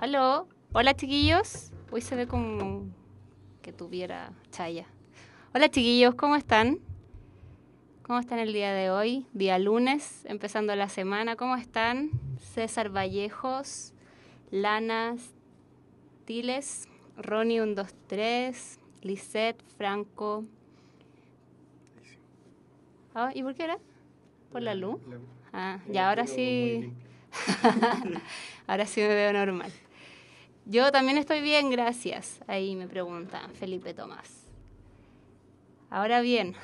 Aló, hola chiquillos. Hoy se ve como que tuviera chaya. Hola chiquillos, ¿cómo están? ¿Cómo están el día de hoy? Día lunes, empezando la semana. ¿Cómo están? César Vallejos, Lana Tiles, Ronnie 123, Lisette, Franco. Ah, ¿y por qué era? ¿Por la luz? Ah, ya ahora sí. Ahora sí me veo normal. Yo también estoy bien, gracias. Ahí me pregunta Felipe Tomás. Ahora bien,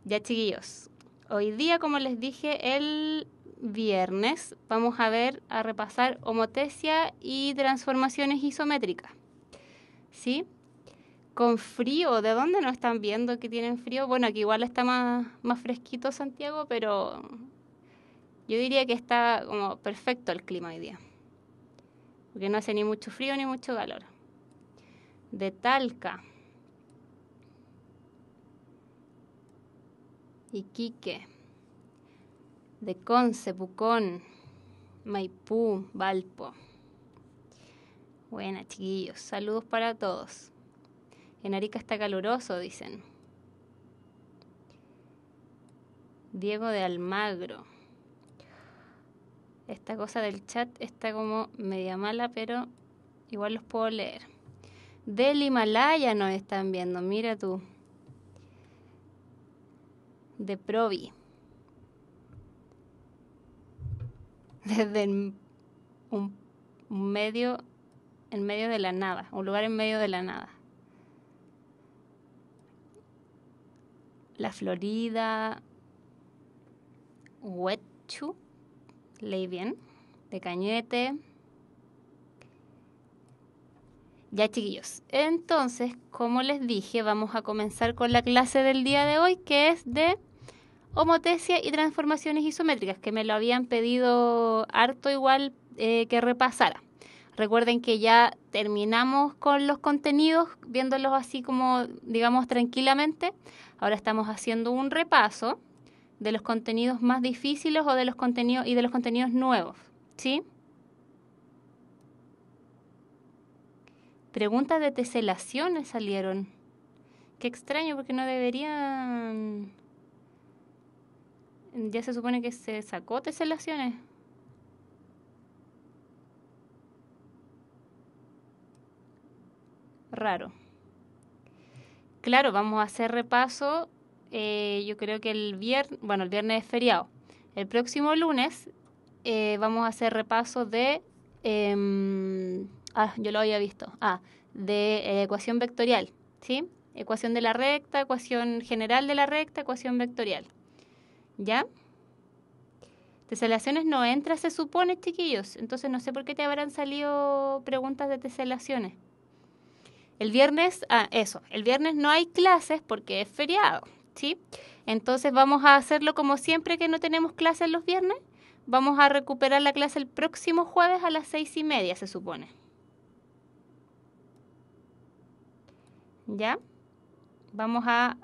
ya chiquillos, hoy día, como les dije, el viernes vamos a repasar homotesia y transformaciones isométricas. ¿Sí? Con frío, ¿de dónde nos están viendo que tienen frío? Bueno, aquí igual está más fresquito Santiago, pero yo diría que está como perfecto el clima hoy día. Porque no hace ni mucho frío ni mucho calor. De Talca, Iquique, de Conce, Pucón, Maipú, Valpo. Buena, chiquillos. Saludos para todos. En Arica está caluroso, dicen. Diego de Almagro. Esta cosa del chat está como media mala, pero igual los puedo leer. Del Himalaya nos están viendo, mira tú. De Provi. Desde un medio, en medio de la nada, un lugar en medio de la nada. La Florida, Huechu, leí bien, de Cañete. Ya chiquillos, entonces, como les dije, vamos a comenzar con la clase del día de hoy, que es de homotesia y transformaciones isométricas, que me lo habían pedido harto igual que repasara. Recuerden que ya terminamos con los contenidos, viéndolos así como, digamos, tranquilamente. Ahora estamos haciendo un repaso de los contenidos más difíciles o de los contenidos nuevos, ¿sí? Preguntas de teselaciones salieron. Qué extraño, porque no deberían... Ya se supone que se sacó teselaciones. Raro. Claro, vamos a hacer repaso. Yo creo que el viernes es feriado. El próximo lunes vamos a hacer repaso de... yo lo había visto. De ecuación vectorial, ¿sí? Ecuación de la recta, ecuación general de la recta, ecuación vectorial. ¿Ya? Teselaciones no entra, se supone, chiquillos. Entonces no sé por qué te habrán salido preguntas de teselaciones. El viernes, el viernes no hay clases porque es feriado, ¿sí? Entonces vamos a hacerlo como siempre que no tenemos clases los viernes. Vamos a recuperar la clase el próximo jueves a las 6:30, se supone. ¿Ya? Vamos a...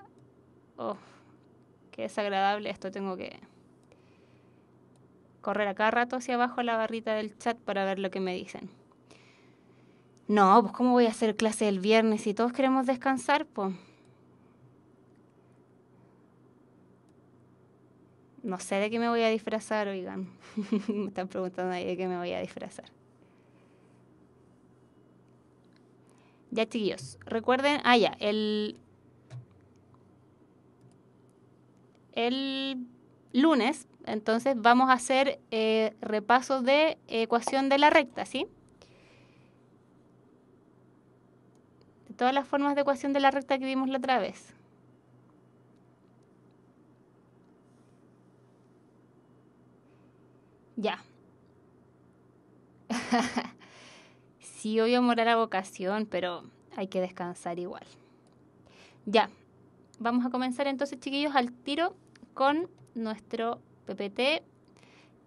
Oh, qué desagradable esto, tengo que correr a cada rato hacia abajo la barrita del chat para ver lo que me dicen. No, pues ¿cómo voy a hacer clase el viernes si todos queremos descansar, pues? No sé de qué me voy a disfrazar, oigan. Me están preguntando ahí de qué me voy a disfrazar. Ya, chiquillos, recuerden, ya, el lunes, entonces vamos a hacer repaso de ecuación de la recta, ¿sí? De todas las formas de ecuación de la recta que vimos la otra vez. Ya. Sí, obvio morar a vocación, pero hay que descansar igual. Ya. Vamos a comenzar entonces, chiquillos, al tiro con nuestro PPT.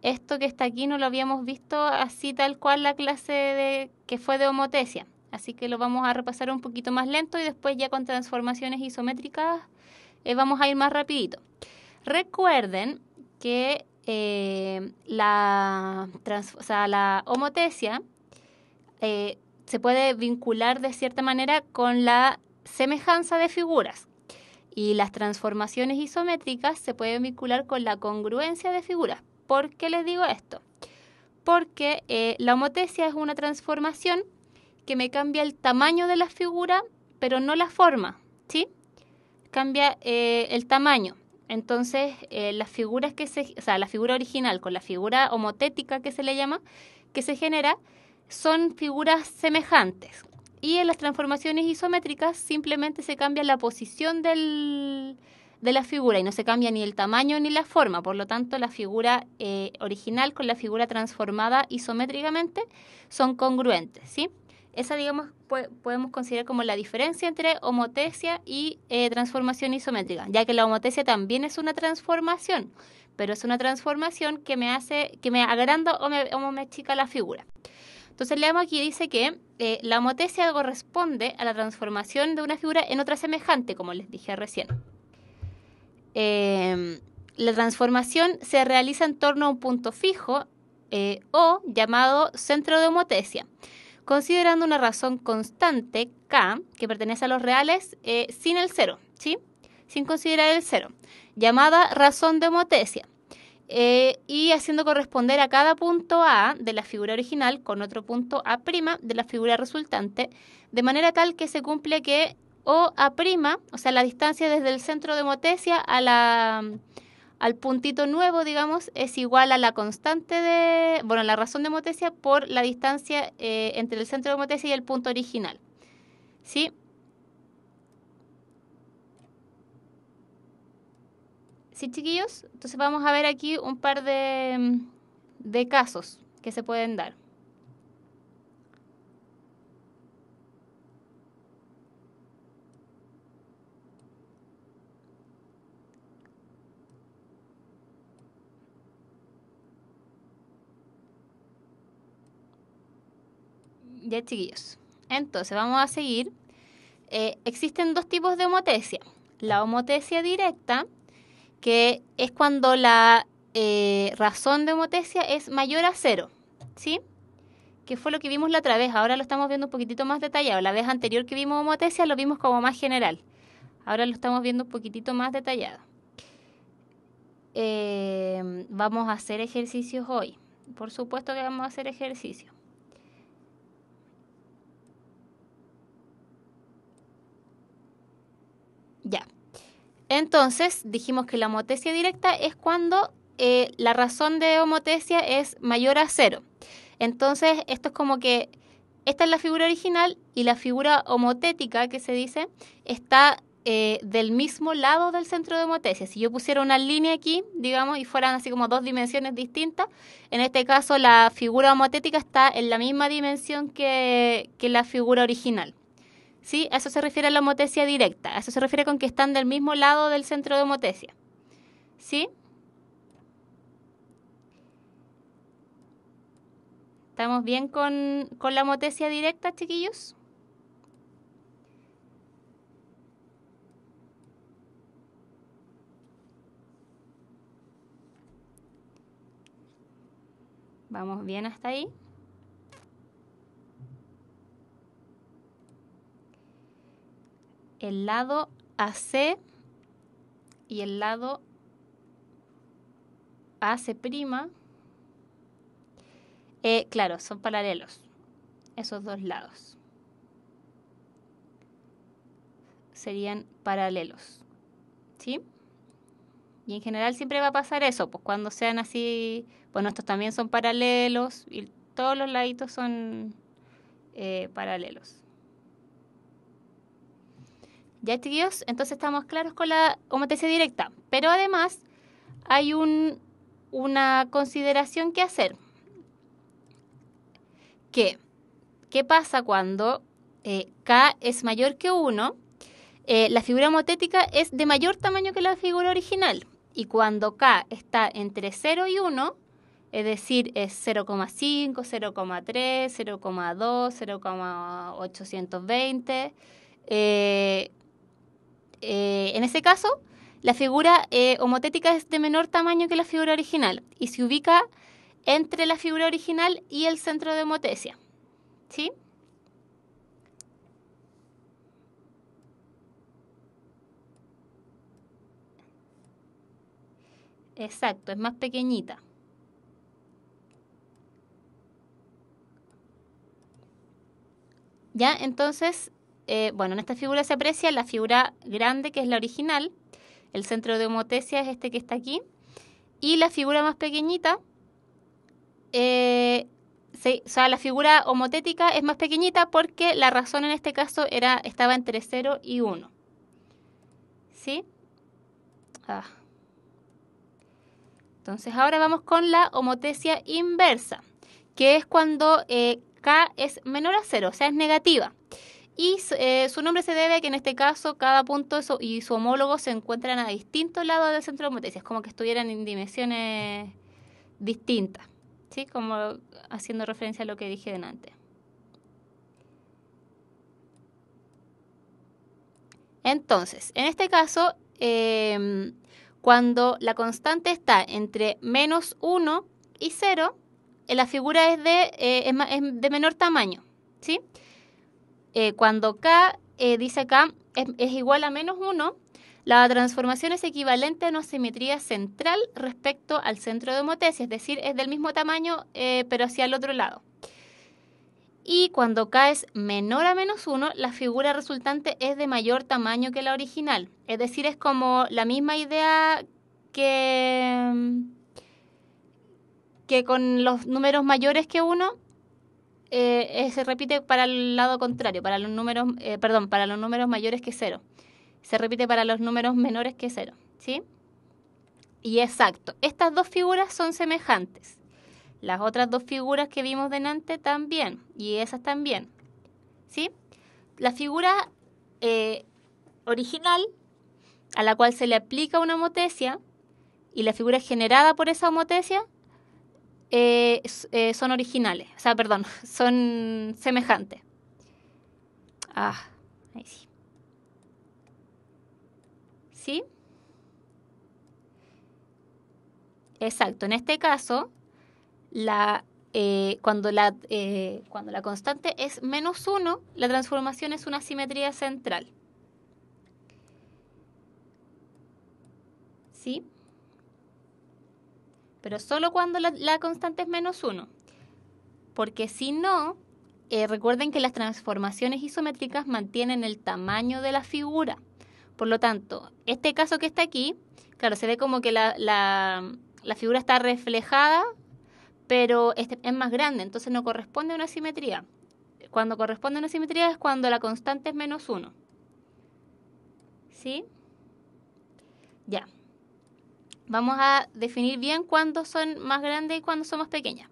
Esto que está aquí no lo habíamos visto así tal cual la clase que fue de homotesia. Así que lo vamos a repasar un poquito más lento y después ya con transformaciones isométricas vamos a ir más rapidito. Recuerden que la homotesia se puede vincular de cierta manera con la semejanza de figuras. Y las transformaciones isométricas se pueden vincular con la congruencia de figuras. ¿Por qué les digo esto? Porque la homotesia es una transformación que me cambia el tamaño de la figura, pero no la forma, ¿sí? Cambia el tamaño. Entonces, las figuras la figura original con la figura homotética que se le llama, que se genera, son figuras semejantes. Y en las transformaciones isométricas simplemente se cambia la posición de la figura y no se cambia ni el tamaño ni la forma. Por lo tanto, la figura original con la figura transformada isométricamente son congruentes, ¿sí? Esa, digamos, podemos considerar como la diferencia entre homotesia y transformación isométrica, ya que la homotesia también es una transformación, pero es una transformación que me agranda o me achica la figura. Entonces leemos aquí, dice que la homotesia corresponde a la transformación de una figura en otra semejante, como les dije recién. La transformación se realiza en torno a un punto fijo o llamado centro de homotesia, considerando una razón constante, K, que pertenece a los reales sin el cero, ¿sí? Sin considerar el cero, llamada razón de homotesia. Y haciendo corresponder a cada punto A de la figura original con otro punto A' de la figura resultante, de manera tal que se cumple que OA', o sea, la distancia desde el centro de homotesia al puntito nuevo, digamos, es igual a la constante la razón de homotesia por la distancia entre el centro de homotesia y el punto original, ¿sí? ¿Sí, chiquillos? Entonces vamos a ver aquí un par de casos que se pueden dar. Ya, chiquillos. Entonces vamos a seguir. Existen dos tipos de homotesia. La homotesia directa, que es cuando la razón de homotesia es mayor a 0, ¿sí? Que fue lo que vimos la otra vez. Ahora lo estamos viendo un poquitito más detallado. La vez anterior que vimos homotesia lo vimos como más general. Ahora lo estamos viendo un poquitito más detallado. Vamos a hacer ejercicios hoy. Por supuesto que vamos a hacer ejercicios. Ya. Entonces, dijimos que la homotesia directa es cuando la razón de homotesia es mayor a 0. Entonces, esto es como que esta es la figura original y la figura homotética que se dice está del mismo lado del centro de homotesia. Si yo pusiera una línea aquí, digamos, y fueran así como dos dimensiones distintas, en este caso la figura homotética está en la misma dimensión que la figura original. ¿Sí? A eso se refiere a la homotesia directa. A eso se refiere con que están del mismo lado del centro de homotesia. ¿Sí? ¿Estamos bien con la homotesia directa, chiquillos? ¿Vamos bien hasta ahí? El lado AC y el lado AC', claro, son paralelos, esos dos lados. Serían paralelos, ¿sí? Y en general siempre va a pasar eso, pues cuando sean así, bueno, estos también son paralelos y todos los laditos son paralelos. Ya, chiquillos, entonces estamos claros con la homotesia directa. Pero además hay una consideración que hacer. ¿Qué pasa cuando K es mayor que 1? La figura homotética es de mayor tamaño que la figura original. Y cuando K está entre 0 y 1, es decir, es 0,5, 0,3, 0,2, 0,820, en ese caso, la figura homotética es de menor tamaño que la figura original y se ubica entre la figura original y el centro de homotesia. ¿Sí? Exacto, es más pequeñita. ¿Ya? Entonces, bueno, en esta figura se aprecia la figura grande, que es la original. El centro de homotesia es este que está aquí. Y la figura más pequeñita, o sea, la figura homotética es más pequeñita porque la razón en este caso estaba entre 0 y 1. ¿Sí? Ah. Entonces ahora vamos con la homotesia inversa, que es cuando K es menor a 0, o sea, es negativa. Y su nombre se debe a que en este caso cada punto y su homólogo se encuentran a distintos lados del centro de homotesia. Es como que estuvieran en dimensiones distintas, ¿sí? Como haciendo referencia a lo que dije delante. Entonces, en este caso, cuando la constante está entre menos 1 y 0, la figura es de menor tamaño, ¿sí? Cuando K, dice acá, es igual a menos 1, la transformación es equivalente a una simetría central respecto al centro de homotesia, es decir, es del mismo tamaño, pero hacia el otro lado. Y cuando K es menor a menos 1, la figura resultante es de mayor tamaño que la original. Es decir, es como la misma idea que con los números mayores que 1, se repite para el lado contrario, para los números, para los números mayores que 0. Se repite para los números menores que 0, ¿sí? Y exacto, estas dos figuras son semejantes. Las otras dos figuras que vimos delante también, y esas también, ¿sí? La figura original, a la cual se le aplica una homotesia, y la figura generada por esa homotesia, son originales, o sea, perdón, son semejantes. Ah, ahí sí. ¿Sí? Exacto, en este caso, cuando la constante es menos 1, la transformación es una simetría central. ¿Sí? Pero solo cuando la constante es menos 1. Porque si no, recuerden que las transformaciones isométricas mantienen el tamaño de la figura. Por lo tanto, este caso que está aquí, claro, se ve como que la figura está reflejada, pero es más grande, entonces no corresponde a una simetría. Cuando corresponde a una simetría es cuando la constante es menos 1. ¿Sí? Ya. Vamos a definir bien cuándo son más grandes y cuándo son más pequeñas.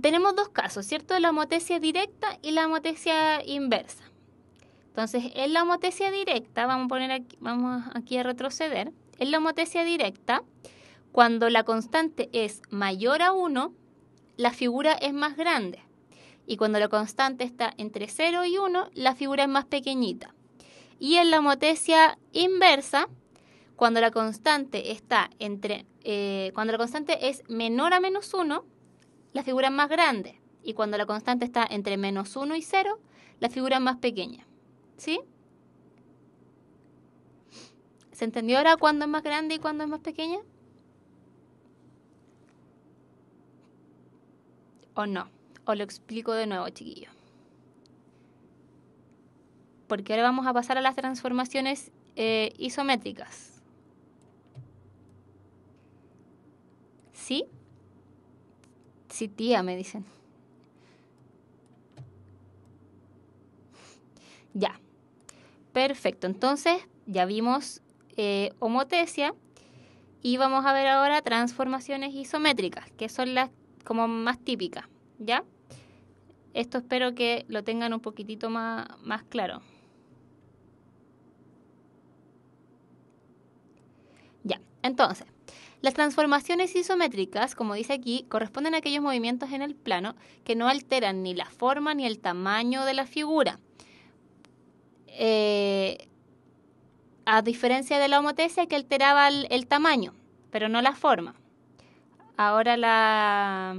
Tenemos dos casos, ¿cierto? La homotesia directa y la homotesia inversa. Entonces, en la homotesia directa, vamos aquí a retroceder. En la homotesia directa, cuando la constante es mayor a 1, la figura es más grande. Y cuando la constante está entre 0 y 1, la figura es más pequeñita. Y en la homotesia inversa, cuando la constante es menor a menos 1, la figura es más grande. Y cuando la constante está entre menos 1 y 0, la figura es más pequeña. ¿Sí? ¿Se entendió ahora cuándo es más grande y cuándo es más pequeña? ¿O no? ¿O lo explico de nuevo, chiquillos? Porque ahora vamos a pasar a las transformaciones isométricas. ¿Sí? Sí, tía, me dicen. Ya. Perfecto. Entonces, ya vimos homotesia y vamos a ver ahora transformaciones isométricas, que son las como más típicas, ¿ya? Esto espero que lo tengan un poquitito más claro. Ya, entonces, las transformaciones isométricas, como dice aquí, corresponden a aquellos movimientos en el plano que no alteran ni la forma ni el tamaño de la figura. a diferencia de la homotesia que alteraba el tamaño, pero no la forma. Ahora las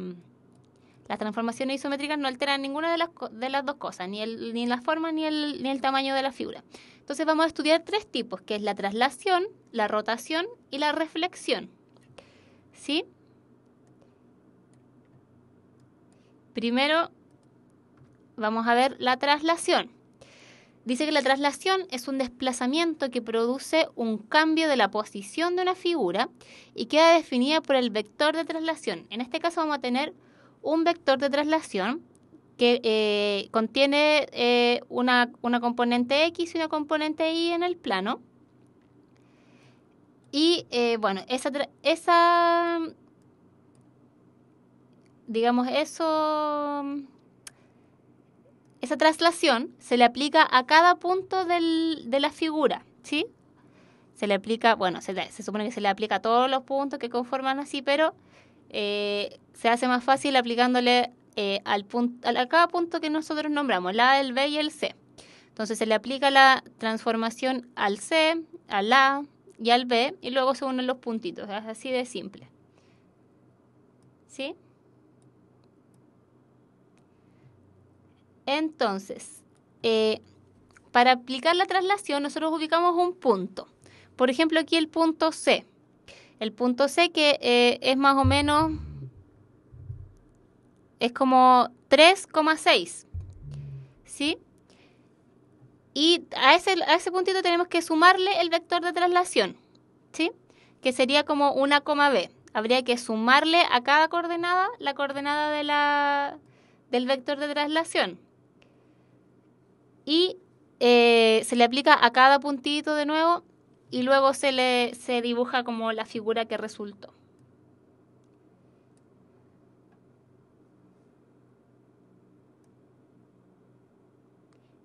transformaciones isométricas no alteran ninguna de las dos cosas, ni la forma ni el tamaño de la figura. Entonces vamos a estudiar 3 tipos, que es la traslación, la rotación y la reflexión. ¿Sí? Primero vamos a ver la traslación. Dice que la traslación es un desplazamiento que produce un cambio de la posición de una figura y queda definida por el vector de traslación. En este caso vamos a tener un vector de traslación que contiene una componente X y una componente Y en el plano. Y bueno, esa traslación se le aplica a cada punto de la figura, ¿sí? Se le aplica, bueno, se supone que se le aplica a todos los puntos que conforman así, pero se hace más fácil aplicándole a cada punto que nosotros nombramos, la A, el B y el C. Entonces se le aplica la transformación al C, al A y al B, y luego se unen los puntitos. Es así de simple. ¿Sí? Entonces, para aplicar la traslación, nosotros ubicamos un punto. Por ejemplo, aquí el punto C. El punto C que es más o menos, es como 3,6. ¿Sí? Y a ese puntito tenemos que sumarle el vector de traslación. ¿Sí? Que sería como una coma B. Habría que sumarle a cada coordenada la coordenada del vector de traslación. Y se le aplica a cada puntito de nuevo y luego se dibuja como la figura que resultó.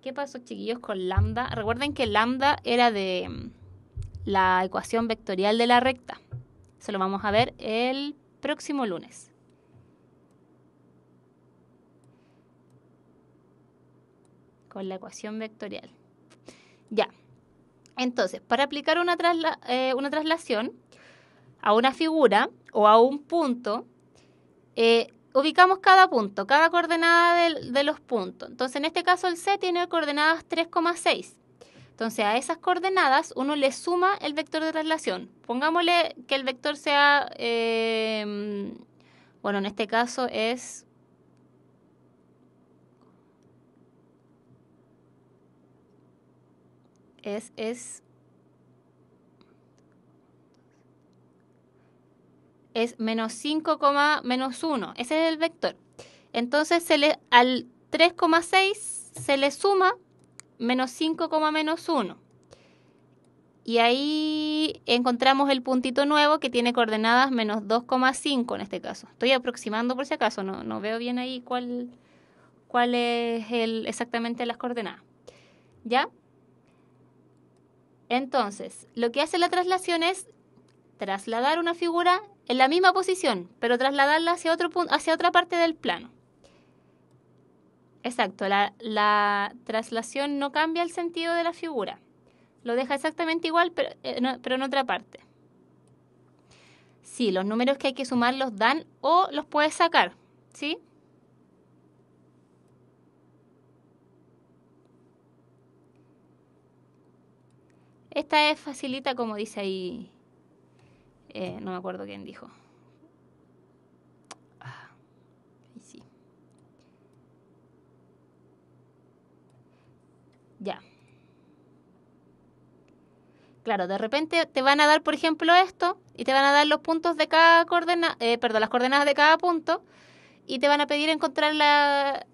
¿Qué pasó, chiquillos, con lambda? Recuerden que lambda era de la ecuación vectorial de la recta. Eso lo vamos a ver el próximo lunes. Con la ecuación vectorial. Ya. Entonces, para aplicar una traslación a una figura o a un punto, ubicamos cada punto, cada coordenada de los puntos. Entonces, en este caso el C tiene coordenadas 3,6. Entonces, a esas coordenadas uno le suma el vector de traslación. Pongámosle que el vector sea, bueno, en este caso es menos 5, menos 1. Ese es el vector. Entonces al 3,6 se le suma menos 5, menos 1. Y ahí encontramos el puntito nuevo que tiene coordenadas menos 2,5 en este caso. Estoy aproximando por si acaso, no veo bien ahí cuál es exactamente las coordenadas. ¿Ya? Entonces, lo que hace la traslación es trasladar una figura en la misma posición, pero trasladarla hacia otra parte del plano. Exacto, la traslación no cambia el sentido de la figura. Lo deja exactamente igual, pero en otra parte. Sí, los números que hay que sumar los dan o los puedes sacar, ¿sí? Esta es facilita, como dice ahí, no me acuerdo quién dijo. Ahí sí. Ya. Claro, de repente te van a dar, por ejemplo, esto, y te van a dar los puntos de cada las coordenadas de cada punto, y te van a pedir encontrar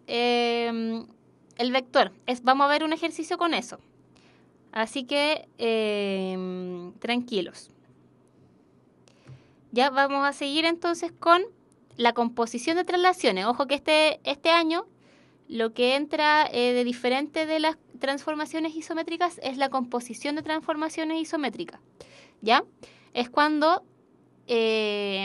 el vector. Vamos a ver un ejercicio con eso. Así que tranquilos. Ya vamos a seguir entonces con la composición de traslaciones. Ojo que este año lo que entra de diferente de las transformaciones isométricas es la composición de transformaciones isométricas. ¿Ya? Es cuando se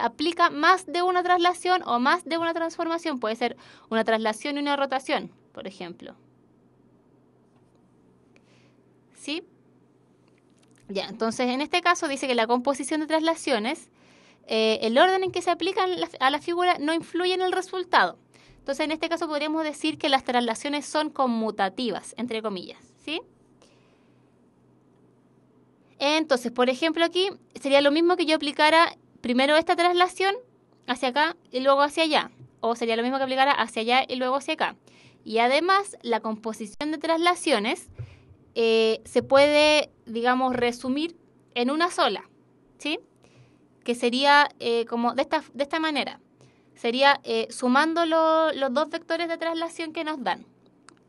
aplica más de una traslación o más de una transformación. Puede ser una traslación y una rotación, por ejemplo. ¿sí? Ya, entonces en este caso dice que la composición de traslaciones, el orden en que se aplican a la figura no influye en el resultado. Entonces en este caso podríamos decir que las traslaciones son conmutativas, entre comillas, ¿sí? Entonces, por ejemplo, aquí sería lo mismo que yo aplicara primero esta traslación hacia acá y luego hacia allá. O sería lo mismo que aplicara hacia allá y luego hacia acá. Y además, la composición de traslaciones se puede, digamos, resumir en una sola, ¿sí? Que sería como de esta manera. Sería sumando los dos vectores de traslación que nos dan.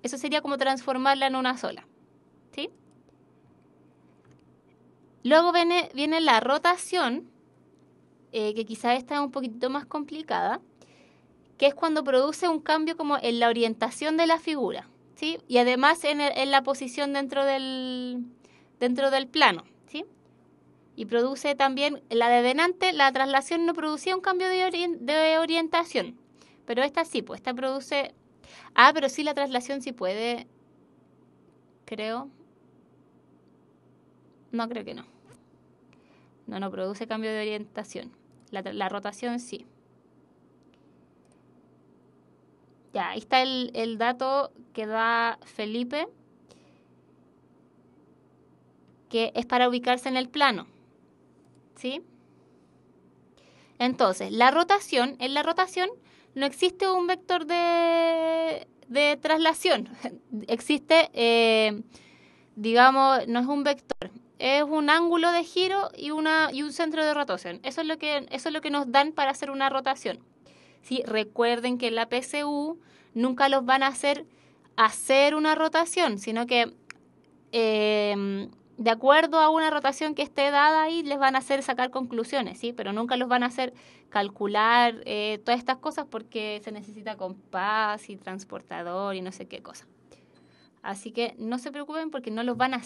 Eso sería como transformarla en una sola, ¿sí? Luego viene la rotación, que quizás esta es un poquito más complicada, que es cuando produce un cambio como en la orientación de la figura, ¿sí? Y además en la posición dentro del plano, ¿sí? Y produce también, la de delante, la traslación no producía un cambio de orientación, pero esta sí, pues esta produce... Ah, pero sí la traslación sí puede, creo. No, creo que no. No produce cambio de orientación. La rotación sí. Ya, ahí está el dato que da Felipe, que es para ubicarse en el plano, ¿sí? Entonces, en la rotación no existe un vector de traslación. Existe, digamos, no es un vector, es un ángulo de giro y un centro de rotación. Eso es lo que nos dan para hacer una rotación. ¿Sí? Recuerden que en la PSU nunca los van a hacer una rotación, sino que de acuerdo a una rotación que esté dada ahí, les van a hacer sacar conclusiones, ¿sí? Pero nunca los van a hacer calcular todas estas cosas porque se necesita compás y transportador y no sé qué cosa. Así que no se preocupen porque no los van a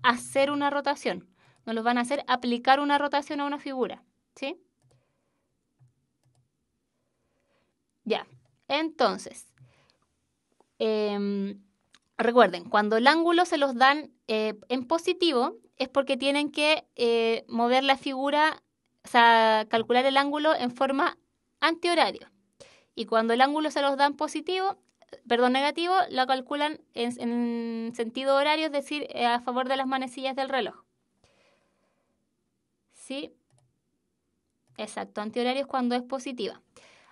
hacer una rotación, no los van a hacer aplicar una rotación a una figura, ¿sí? Ya, entonces, eh, recuerden, cuando el ángulo se los dan en positivo, es porque tienen que mover la figura, o sea, calcular el ángulo en forma antihorario. Y cuando el ángulo se los dan positivo, perdón, negativo, lo calculan en sentido horario, es decir, a favor de las manecillas del reloj. ¿Sí? Exacto, antihorario es cuando es positiva.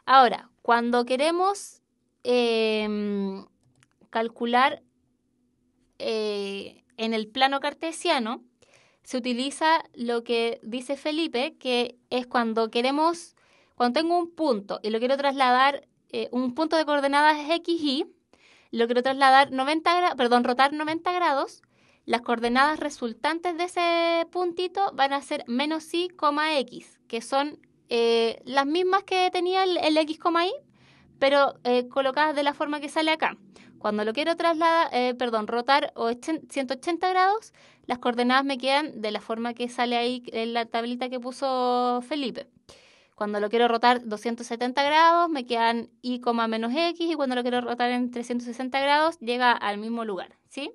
Ahora, cuando queremos calcular en el plano cartesiano, se utiliza lo que dice Felipe, que es cuando tengo un punto y lo quiero trasladar, un punto de coordenadas es x, y, lo quiero trasladar rotar 90 grados, las coordenadas resultantes de ese puntito van a ser menos y, x, que son las mismas que tenía el x, y, pero colocadas de la forma que sale acá. Cuando lo quiero rotar 180 grados, las coordenadas me quedan de la forma que sale ahí en la tablita que puso Felipe. Cuando lo quiero rotar 270 grados, me quedan y, menos x, y cuando lo quiero rotar en 360 grados, llega al mismo lugar, ¿sí?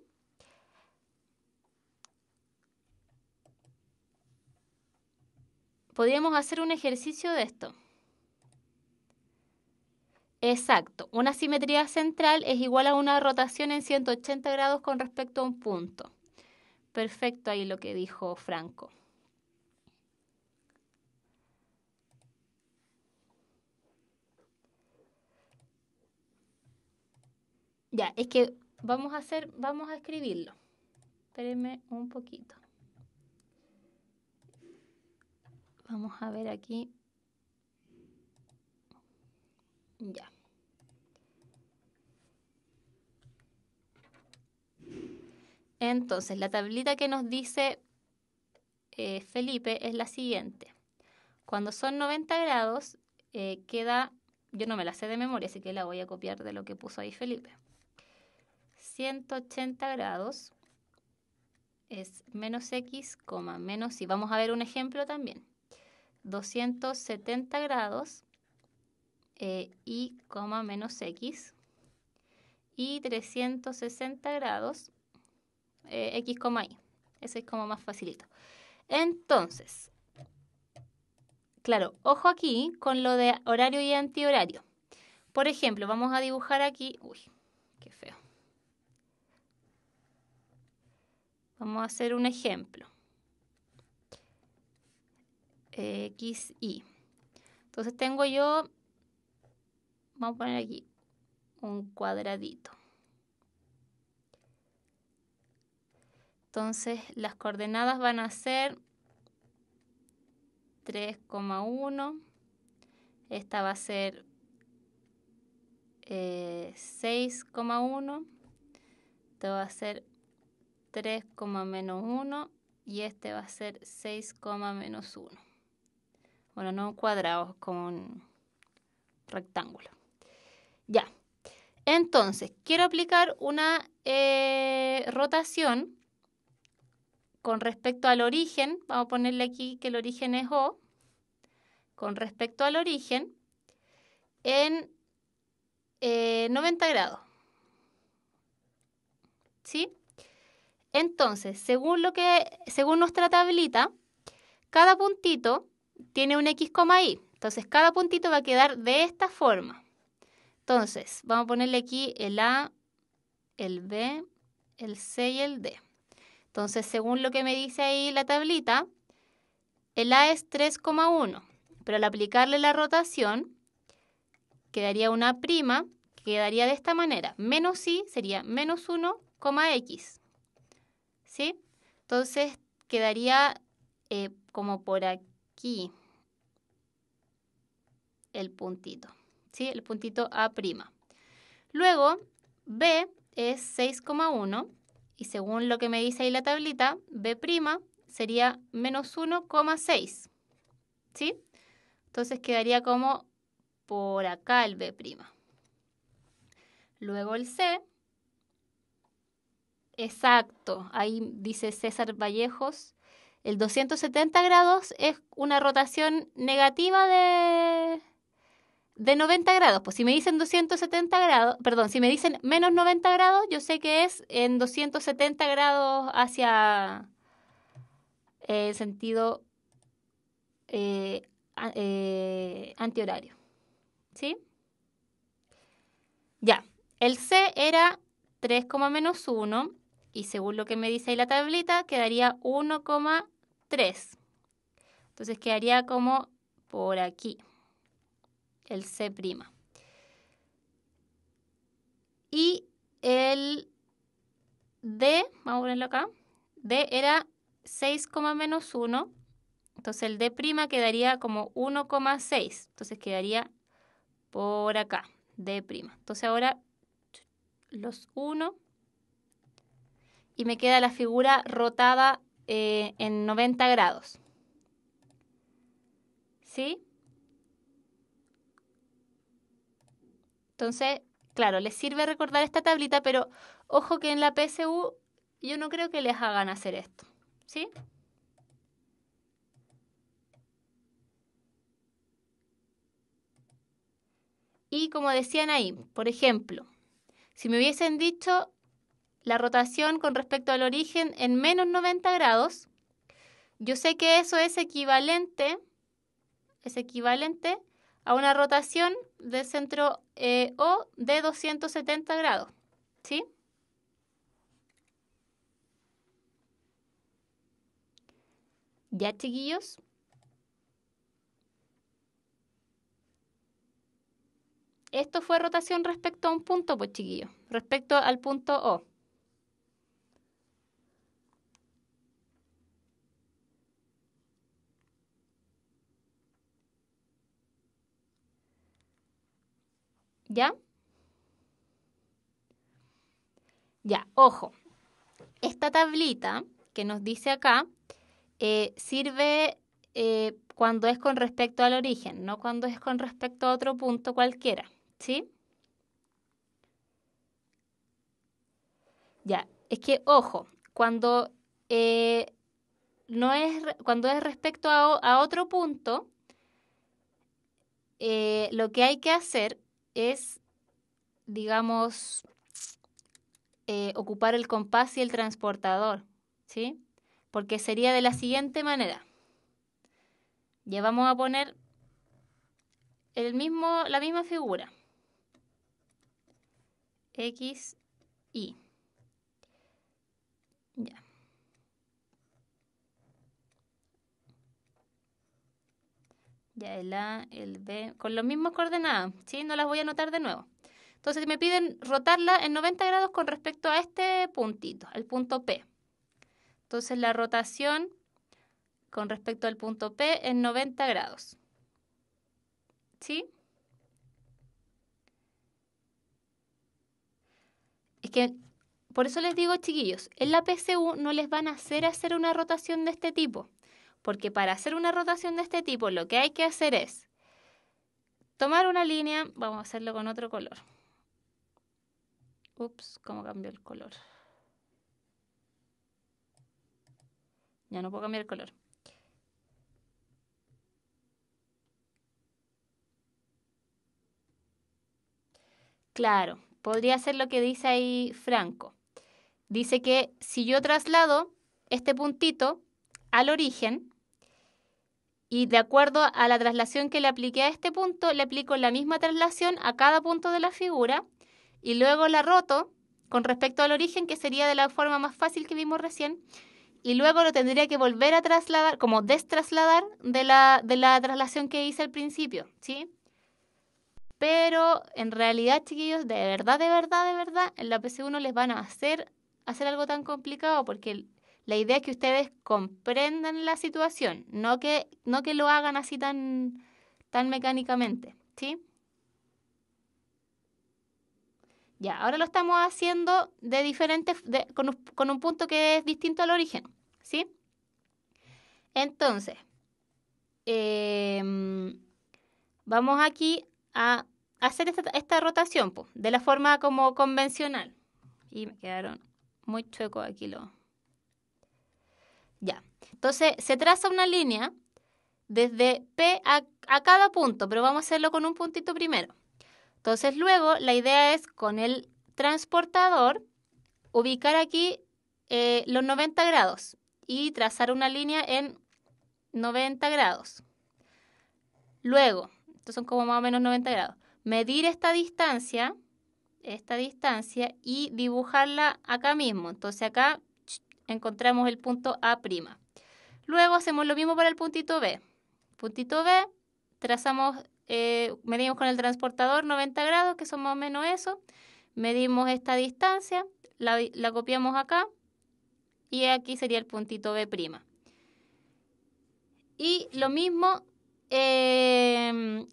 Podríamos hacer un ejercicio de esto. Exacto. Una simetría central es igual a una rotación en 180 grados con respecto a un punto. Perfecto ahí lo que dijo Franco. Ya, es que vamos a escribirlo. Espérenme un poquito. Vamos a ver aquí. Ya. Entonces, la tablita que nos dice Felipe es la siguiente. Cuando son 90 grados, queda, yo no me la sé de memoria, así que la voy a copiar de lo que puso ahí Felipe. 180 grados es menos x, menos y. Vamos a ver un ejemplo también. 270 grados y, menos x. Y 360 grados x, y. Ese es como más facilito. Entonces, claro, ojo aquí con lo de horario y antihorario. Por ejemplo, vamos a dibujar aquí... Uy, qué feo. Vamos a hacer un ejemplo. X, Y. Entonces tengo yo... Vamos a poner aquí un cuadradito. Entonces las coordenadas van a ser 3,1. Esta va a ser 6,1. Esto va a ser 3,-1 y este va a ser 6,-1. Bueno, no un cuadrado, es como un rectángulo. Ya. Entonces, quiero aplicar una rotación con respecto al origen. Vamos a ponerle aquí que el origen es O. Con respecto al origen en 90 grados. ¿Sí? Entonces, según nuestra tablita, cada puntito tiene un X, Y. Entonces, cada puntito va a quedar de esta forma. Entonces, vamos a ponerle aquí el A, el B, el C y el D. Entonces, según lo que me dice ahí la tablita, el A es 3,1. Pero al aplicarle la rotación, quedaría una prima, que quedaría de esta manera. Menos I sería -1, X. ¿Sí? Entonces, quedaría como por aquí el puntito. ¿Sí? El puntito A'. Luego, B es 6,1 y según lo que me dice ahí la tablita, B' sería -1,6. ¿Sí? Entonces quedaría como por acá el B'. Luego el C, exacto, ahí dice César Vallejos, el 270 grados es una rotación negativa de 90 grados. Pues si me dicen 270 grados, perdón, si me dicen menos 90 grados, yo sé que es en 270 grados hacia el sentido antihorario. ¿Sí? Ya, el C era 3,-1 y según lo que me dice ahí la tablita, quedaría 1,3. Entonces quedaría como por aquí, el C'. Y el D, vamos a ponerlo acá, D era 6,-1. Entonces el D' quedaría como 1,6. Entonces quedaría por acá, D'. Entonces ahora los 1 y me queda la figura rotada en 90 grados. ¿Sí? Entonces, claro, les sirve recordar esta tablita, pero ojo que en la PSU yo no creo que les hagan hacer esto. ¿Sí? Y como decían ahí, por ejemplo, si me hubiesen dicho la rotación con respecto al origen en menos 90 grados, yo sé que eso es equivalente a una rotación del centro O de 270 grados. ¿Sí? ¿Ya, chiquillos? Esto fue rotación respecto a un punto, pues, chiquillos. Respecto al punto O. ¿Ya? Ya, ojo. Esta tablita que nos dice acá sirve cuando es con respecto al origen, no cuando es con respecto a otro punto cualquiera. ¿Sí? Ya, es que, ojo, cuando, no es, cuando es respecto a otro punto, lo que hay que hacer es, digamos, ocupar el compás y el transportador, ¿sí? porque sería de la siguiente manera. Ya vamos a poner la misma figura. X, Y. Ya. Ya, el A, el B, con las mismas coordenadas, ¿sí? No las voy a anotar de nuevo. Entonces me piden rotarla en 90 grados con respecto a este puntito, el punto P. Entonces la rotación con respecto al punto P es 90 grados. ¿Sí? Es que, por eso les digo, chiquillos, en la PSU no les van a hacer una rotación de este tipo. Porque para hacer una rotación de este tipo, lo que hay que hacer es tomar una línea, vamos a hacerlo con otro color. Ups, ¿cómo cambió el color? Ya no puedo cambiar el color. Claro, podría ser lo que dice ahí Franco. Dice que si yo traslado este puntito al origen y de acuerdo a la traslación que le apliqué a este punto, le aplico la misma traslación a cada punto de la figura y luego la roto con respecto al origen, que sería de la forma más fácil que vimos recién, y luego lo tendría que volver a trasladar, como destrasladar de la traslación que hice al principio, ¿sí? Pero en realidad, chiquillos, de verdad, en la PC1 les van a hacer algo tan complicado porque la idea es que ustedes comprendan la situación, no que lo hagan así tan mecánicamente, ¿sí? Ya, ahora lo estamos haciendo de con un punto que es distinto al origen, ¿sí? Entonces, vamos aquí a hacer esta rotación de la forma como convencional. Y me quedaron muy chuecos aquí los... Ya. Entonces, se traza una línea desde P a cada punto, pero vamos a hacerlo con un puntito primero. Entonces, luego, la idea es con el transportador ubicar aquí los 90 grados y trazar una línea en 90 grados. Luego, estos son como más o menos 90 grados. Medir esta distancia y dibujarla acá mismo. Entonces acá encontramos el punto A'. Luego hacemos lo mismo para el puntito B. Puntito B, trazamos, medimos con el transportador 90 grados, que son más o menos eso. Medimos esta distancia, la copiamos acá y aquí sería el puntito B'. Y lo mismo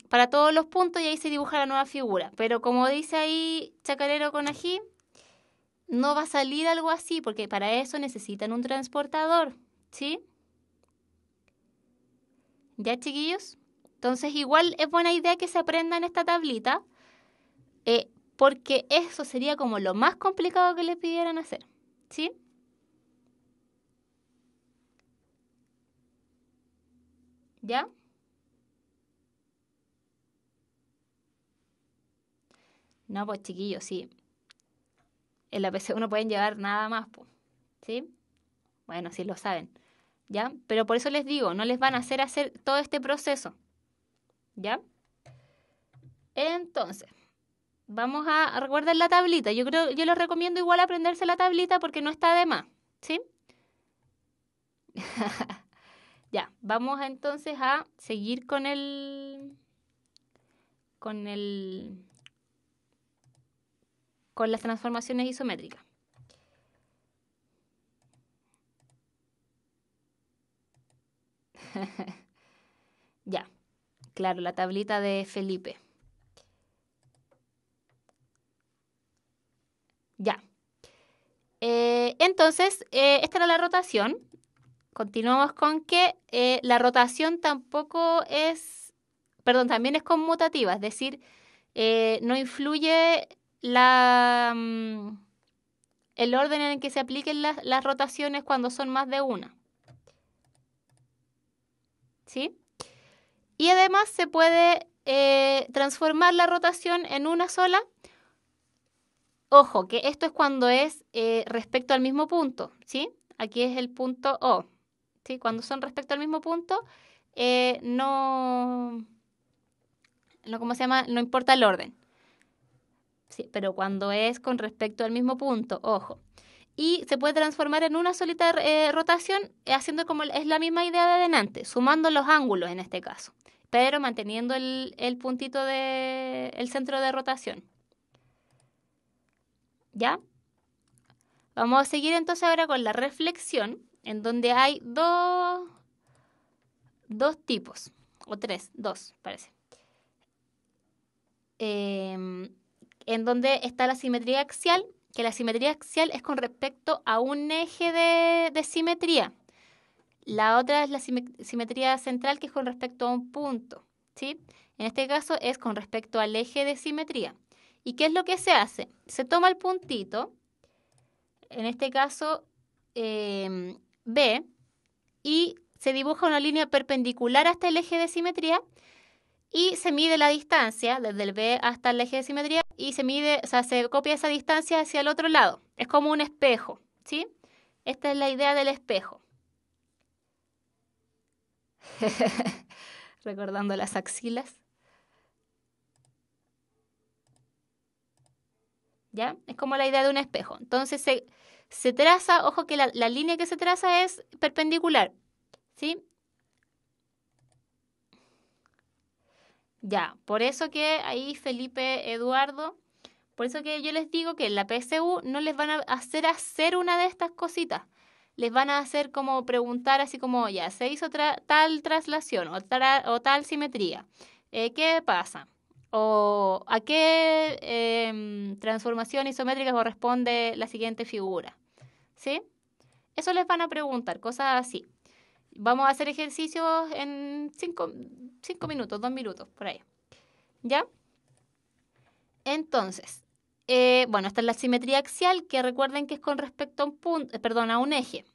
para todos los puntos y ahí se dibuja la nueva figura. Pero como dice ahí Chacarero con ají, no va a salir algo así porque para eso necesitan un transportador, ¿sí? ¿Ya, chiquillos? Entonces igual es buena idea que se aprendan esta tablita porque eso sería como lo más complicado que les pidieran hacer, ¿sí? ¿Ya? No, pues chiquillos, sí. En la PC no pueden llevar nada más, pues, ¿sí? Bueno, sí lo saben, ¿ya? Pero por eso les digo, no les van a hacer todo este proceso, ¿ya? Entonces, vamos a recordar la tablita. Yo les recomiendo igual aprenderse la tablita porque no está de más, ¿sí? Ya, vamos entonces a seguir con las transformaciones isométricas. Ya, claro, la tablita de Felipe. Ya. Entonces, esta era la rotación. Continuamos con que la rotación también es conmutativa, es decir, no influye el orden en el que se apliquen las rotaciones cuando son más de una. ¿Sí? Y además se puede transformar la rotación en una sola. Ojo, que esto es cuando es respecto al mismo punto, ¿sí? aquí es el punto O. ¿Sí? Cuando son respecto al mismo punto, ¿cómo se llama? No importa el orden. Sí, pero cuando es con respecto al mismo punto, ojo. Y se puede transformar en una solita rotación haciendo como es la misma idea de adelante, sumando los ángulos en este caso, pero manteniendo el puntito el centro de rotación. ¿Ya? Vamos a seguir entonces ahora con la reflexión, en donde hay dos tipos, o tres, dos parece. En donde está la simetría axial, que la simetría axial es con respecto a un eje de simetría. La otra es la simetría central, que es con respecto a un punto, ¿sí? En este caso es con respecto al eje de simetría. ¿Y qué es lo que se hace? Se toma el puntito, en este caso B, y se dibuja una línea perpendicular hasta el eje de simetría y se mide la distancia desde el B hasta el eje de simetría y se copia esa distancia hacia el otro lado. Es como un espejo, ¿sí? Esta es la idea del espejo. Recordando las axilas. ¿Ya? Es como la idea de un espejo. Entonces se traza, ojo que la línea que se traza es perpendicular, ¿sí? Ya, por eso que ahí Felipe, Eduardo, por eso que yo les digo que en la PSU no les van a hacer una de estas cositas. Les van a hacer como preguntar así como, ya, se hizo tal traslación o tal simetría. ¿Qué pasa? ¿O a qué transformación isométrica corresponde la siguiente figura? ¿Sí? Eso les van a preguntar, cosas así. Vamos a hacer ejercicios en 5 minutos, 2 minutos, por ahí. ¿Ya? Entonces, bueno, esta es la simetría axial, que recuerden que es con respecto a a un eje.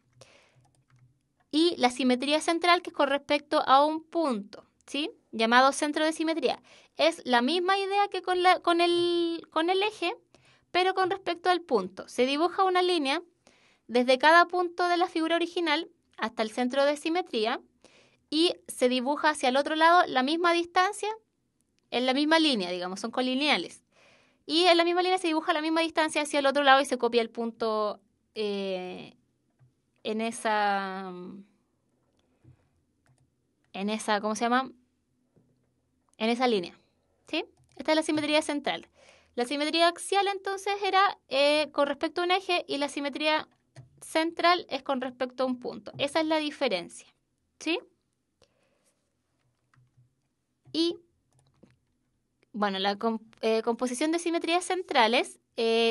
Y la simetría central, que es con respecto a un punto, ¿sí? Llamado centro de simetría. Es la misma idea que con el eje, pero con respecto al punto. Se dibuja una línea desde cada punto de la figura original hasta el centro de simetría y se dibuja hacia el otro lado la misma distancia en la misma línea, digamos, son colineales. Y en la misma línea se dibuja la misma distancia hacia el otro lado y se copia el punto eh, en esa, ¿cómo se llama? En esa línea, ¿sí? Esta es la simetría central. La simetría axial entonces era con respecto a un eje y la simetría central es con respecto a un punto. Esa es la diferencia, ¿sí? Y, bueno, la composición de simetrías centrales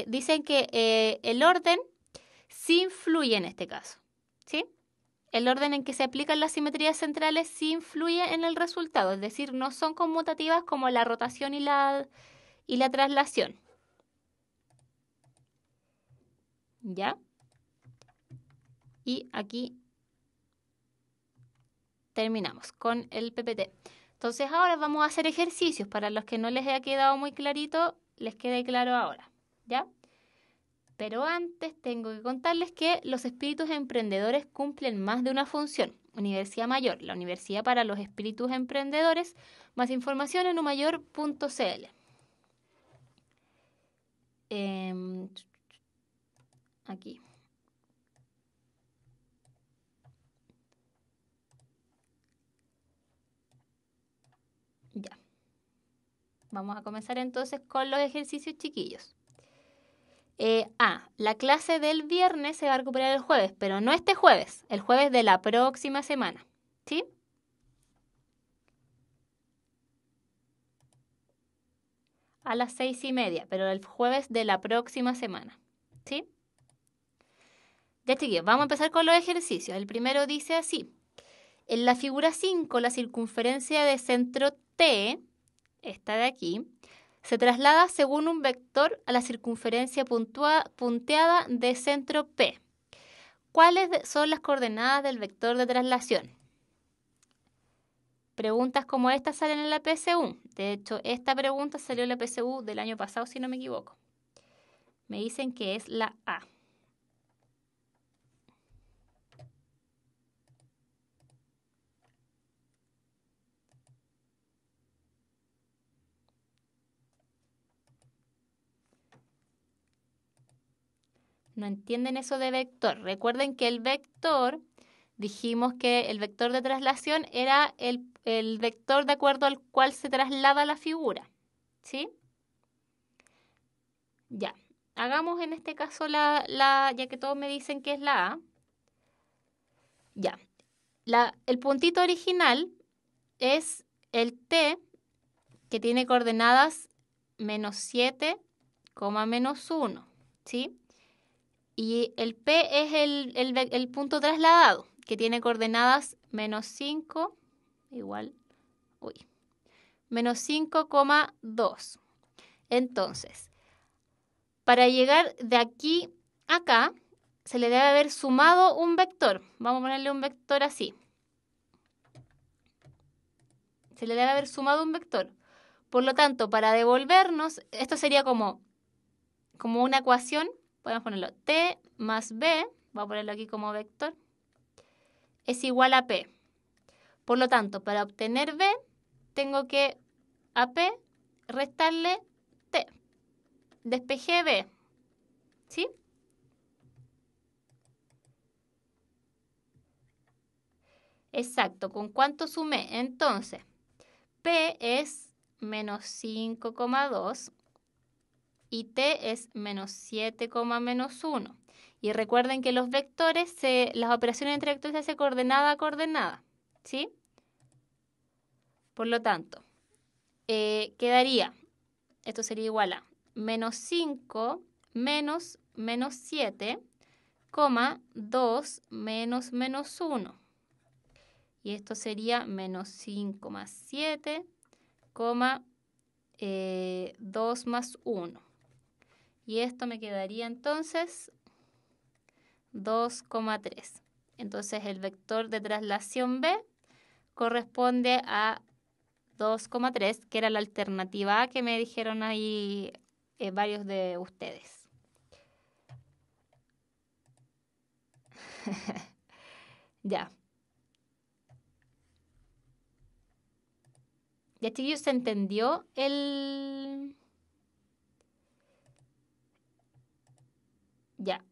dicen que el orden sí influye en este caso, ¿sí? El orden en que se aplican las simetrías centrales sí influye en el resultado, es decir, no son conmutativas como la rotación y la traslación. ¿Ya? Y aquí terminamos con el PPT. Entonces ahora vamos a hacer ejercicios. Para los que no les haya quedado muy clarito, les quede claro ahora. ¿Ya? Pero antes tengo que contarles que los espíritus emprendedores cumplen más de una función. Universidad Mayor, la universidad para los espíritus emprendedores. Más información en umayor.cl. Aquí. Ya. Vamos a comenzar entonces con los ejercicios chiquillos. La clase del viernes se va a recuperar el jueves, pero no este jueves, el jueves de la próxima semana. ¿Sí? A las 6:30, pero el jueves de la próxima semana. ¿Sí? Ya chiquillos, vamos a empezar con los ejercicios. El primero dice así. En la figura 5, la circunferencia de centro T, esta de aquí, se traslada según un vector a la circunferencia punteada de centro P. ¿Cuáles son las coordenadas del vector de traslación? Preguntas como esta salen en la PSU. De hecho, esta pregunta salió en la PSU del año pasado, si no me equivoco. Me dicen que es la A. No entienden eso de vector. Recuerden que el vector, dijimos que el vector de traslación era el vector de acuerdo al cual se traslada la figura. ¿Sí? Ya. Hagamos en este caso ya que todos me dicen que es la A. Ya. El puntito original es el T, que tiene coordenadas -7, -1. ¿Sí? Y el P es el punto trasladado, que tiene coordenadas -5, igual, -5,2. Entonces, para llegar de aquí a acá, se le debe haber sumado un vector. Vamos a ponerle un vector así. Se le debe haber sumado un vector. Por lo tanto, para devolvernos, esto sería como una ecuación. Podemos ponerlo T más B, voy a ponerlo aquí como vector, es igual a P. Por lo tanto, para obtener B, tengo que a P restarle T. Despejé B. ¿Sí? Exacto. ¿Con cuánto sumé? Entonces, P es -5,2 y T es -7, -1. Y recuerden que los vectores, las operaciones entre vectores se hacen coordenada a coordenada. ¿Sí? Por lo tanto, quedaría, esto sería igual a -5 menos -7, 2 menos -1. Y esto sería -5 más 7, 2 más 1. Y esto me quedaría entonces 2,3. Entonces el vector de traslación B corresponde a 2,3, que era la alternativa A que me dijeron ahí varios de ustedes. Ya. Ya, chiquillos, ¿se entendió Ya.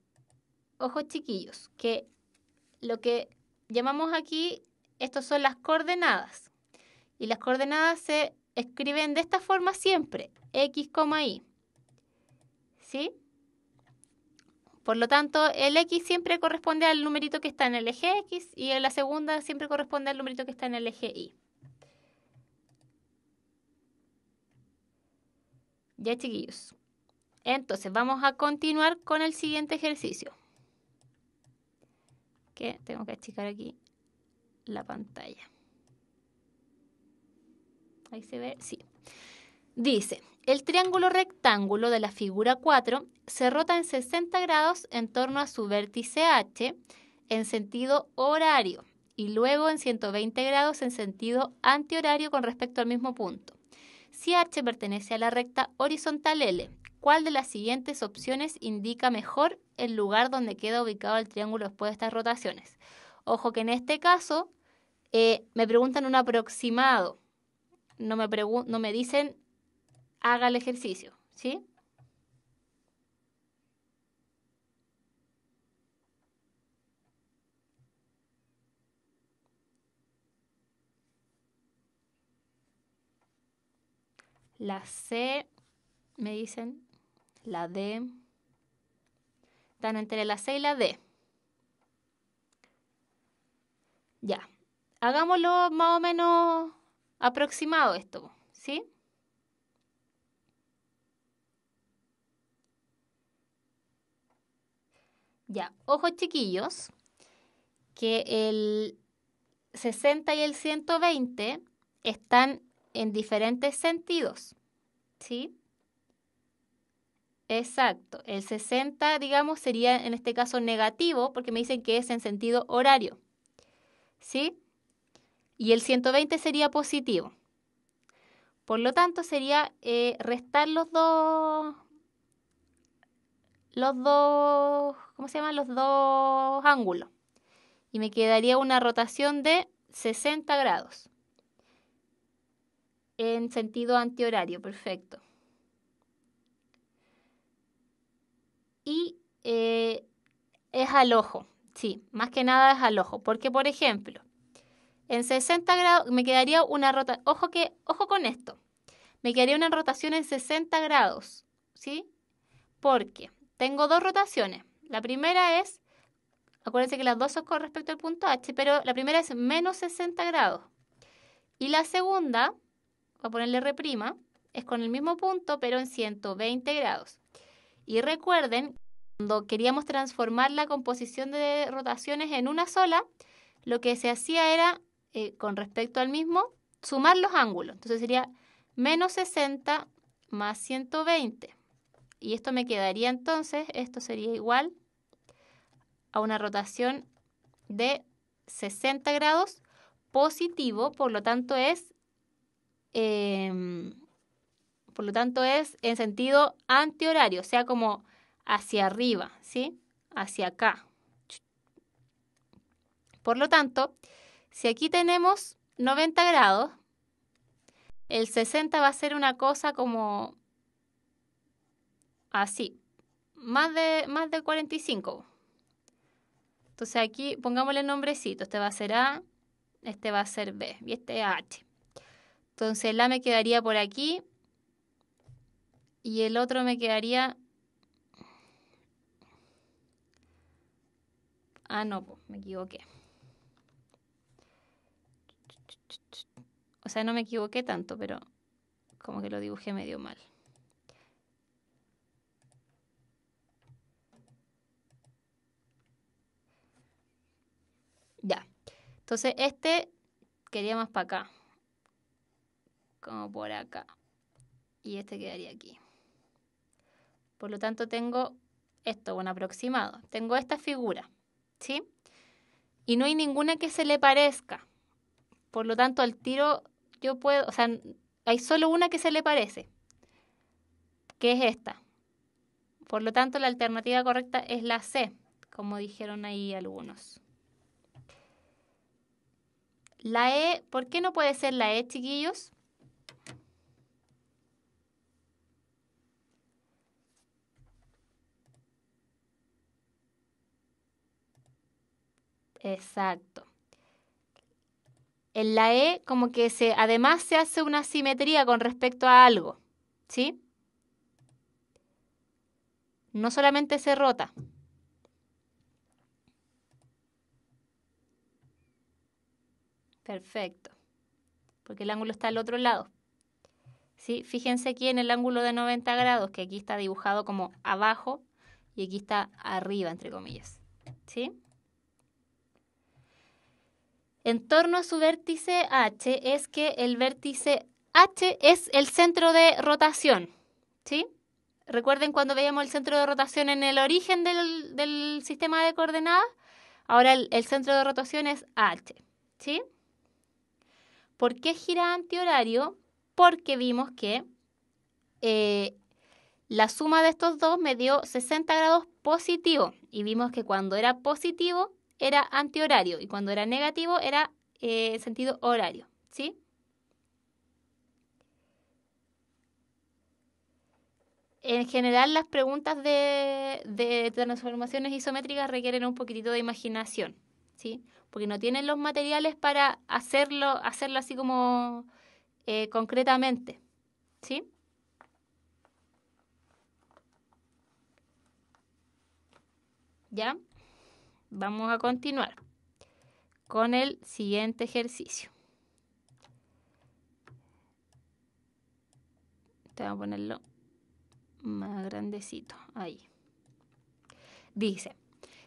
Ojo, chiquillos, que lo que llamamos aquí, estos son las coordenadas. Y las coordenadas se escriben de esta forma siempre, X, Y. ¿Sí? Por lo tanto, el X siempre corresponde al numerito que está en el eje X y en la segunda siempre corresponde al numerito que está en el eje Y. Ya, chiquillos. Entonces, vamos a continuar con el siguiente ejercicio. Que tengo que achicar aquí la pantalla. Ahí se ve, sí. Dice, el triángulo rectángulo de la figura 4 se rota en 60 grados en torno a su vértice H en sentido horario y luego en 120 grados en sentido antihorario con respecto al mismo punto. Si H pertenece a la recta horizontal L, ¿cuál de las siguientes opciones indica mejor el lugar donde queda ubicado el triángulo después de estas rotaciones? Ojo que en este caso me preguntan un aproximado, no me dicen haga el ejercicio, ¿sí? La C, me dicen, la D, están entre la C y la D. Ya, hagámoslo más o menos aproximado esto, ¿sí? Ya, ojo chiquillos, que el 60 y el 120 están en diferentes sentidos, ¿sí? Exacto, el 60, digamos, sería en este caso negativo porque me dicen que es en sentido horario, ¿sí? Y el 120 sería positivo. Por lo tanto, sería restar ¿cómo se llaman? Los dos ángulos. Y me quedaría una rotación de 60 grados. En sentido antihorario, perfecto. Y es al ojo. Sí, más que nada es al ojo. Porque, por ejemplo, en 60 grados me quedaría una rotación. Ojo con esto. Me quedaría una rotación en 60 grados. ¿Sí? Porque tengo dos rotaciones. La primera es, acuérdense que las dos son con respecto al punto H, pero la primera es menos 60 grados. Y la segunda, voy a ponerle R', es con el mismo punto, pero en 120 grados. Y recuerden, cuando queríamos transformar la composición de rotaciones en una sola, lo que se hacía era, con respecto al mismo, sumar los ángulos. Entonces sería menos 60 más 120. Y esto me quedaría entonces, esto sería igual a una rotación de 60 grados positivo, por lo tanto es en sentido antihorario, o sea, como hacia arriba, ¿sí? Hacia acá. Por lo tanto, si aquí tenemos 90 grados, el 60 va a ser una cosa como así, más de 45. Entonces aquí pongámosle nombrecito, este va a ser A, este va a ser B y este es H. Entonces el A me quedaría por aquí y el otro me quedaría... Ah, no, me equivoqué. O sea, no me equivoqué tanto, pero como que lo dibujé medio mal. Ya. Entonces este quería más para acá. Como por acá. Y este quedaría aquí. Por lo tanto tengo esto, un aproximado. Tengo esta figura, ¿sí? Y no hay ninguna que se le parezca. Por lo tanto, al tiro yo puedo... O sea, hay solo una que se le parece, que es esta. Por lo tanto, la alternativa correcta es la C, como dijeron ahí algunos. La E, ¿por qué no puede ser la E, chiquillos? Exacto. En la E como que además se hace una simetría con respecto a algo, ¿sí? No solamente se rota. Perfecto. Porque el ángulo está al otro lado. ¿Sí? Fíjense aquí en el ángulo de 90 grados, que aquí está dibujado como abajo y aquí está arriba, entre comillas. ¿Sí? En torno a su vértice H es que el vértice H es el centro de rotación. ¿Sí? Recuerden cuando veíamos el centro de rotación en el origen del sistema de coordenadas. Ahora el centro de rotación es H. ¿Sí? ¿Por qué gira antihorario? Porque vimos que la suma de estos dos me dio 60 grados positivo. Y vimos que cuando era positivo era antihorario y cuando era negativo era sentido horario. ¿Sí? En general, las preguntas de transformaciones isométricas requieren un poquitito de imaginación, ¿sí? Porque no tienen los materiales para hacerlo así como concretamente, ¿sí? ¿Ya? Vamos a continuar con el siguiente ejercicio. Te voy a ponerlo más grandecito, ahí. Dice,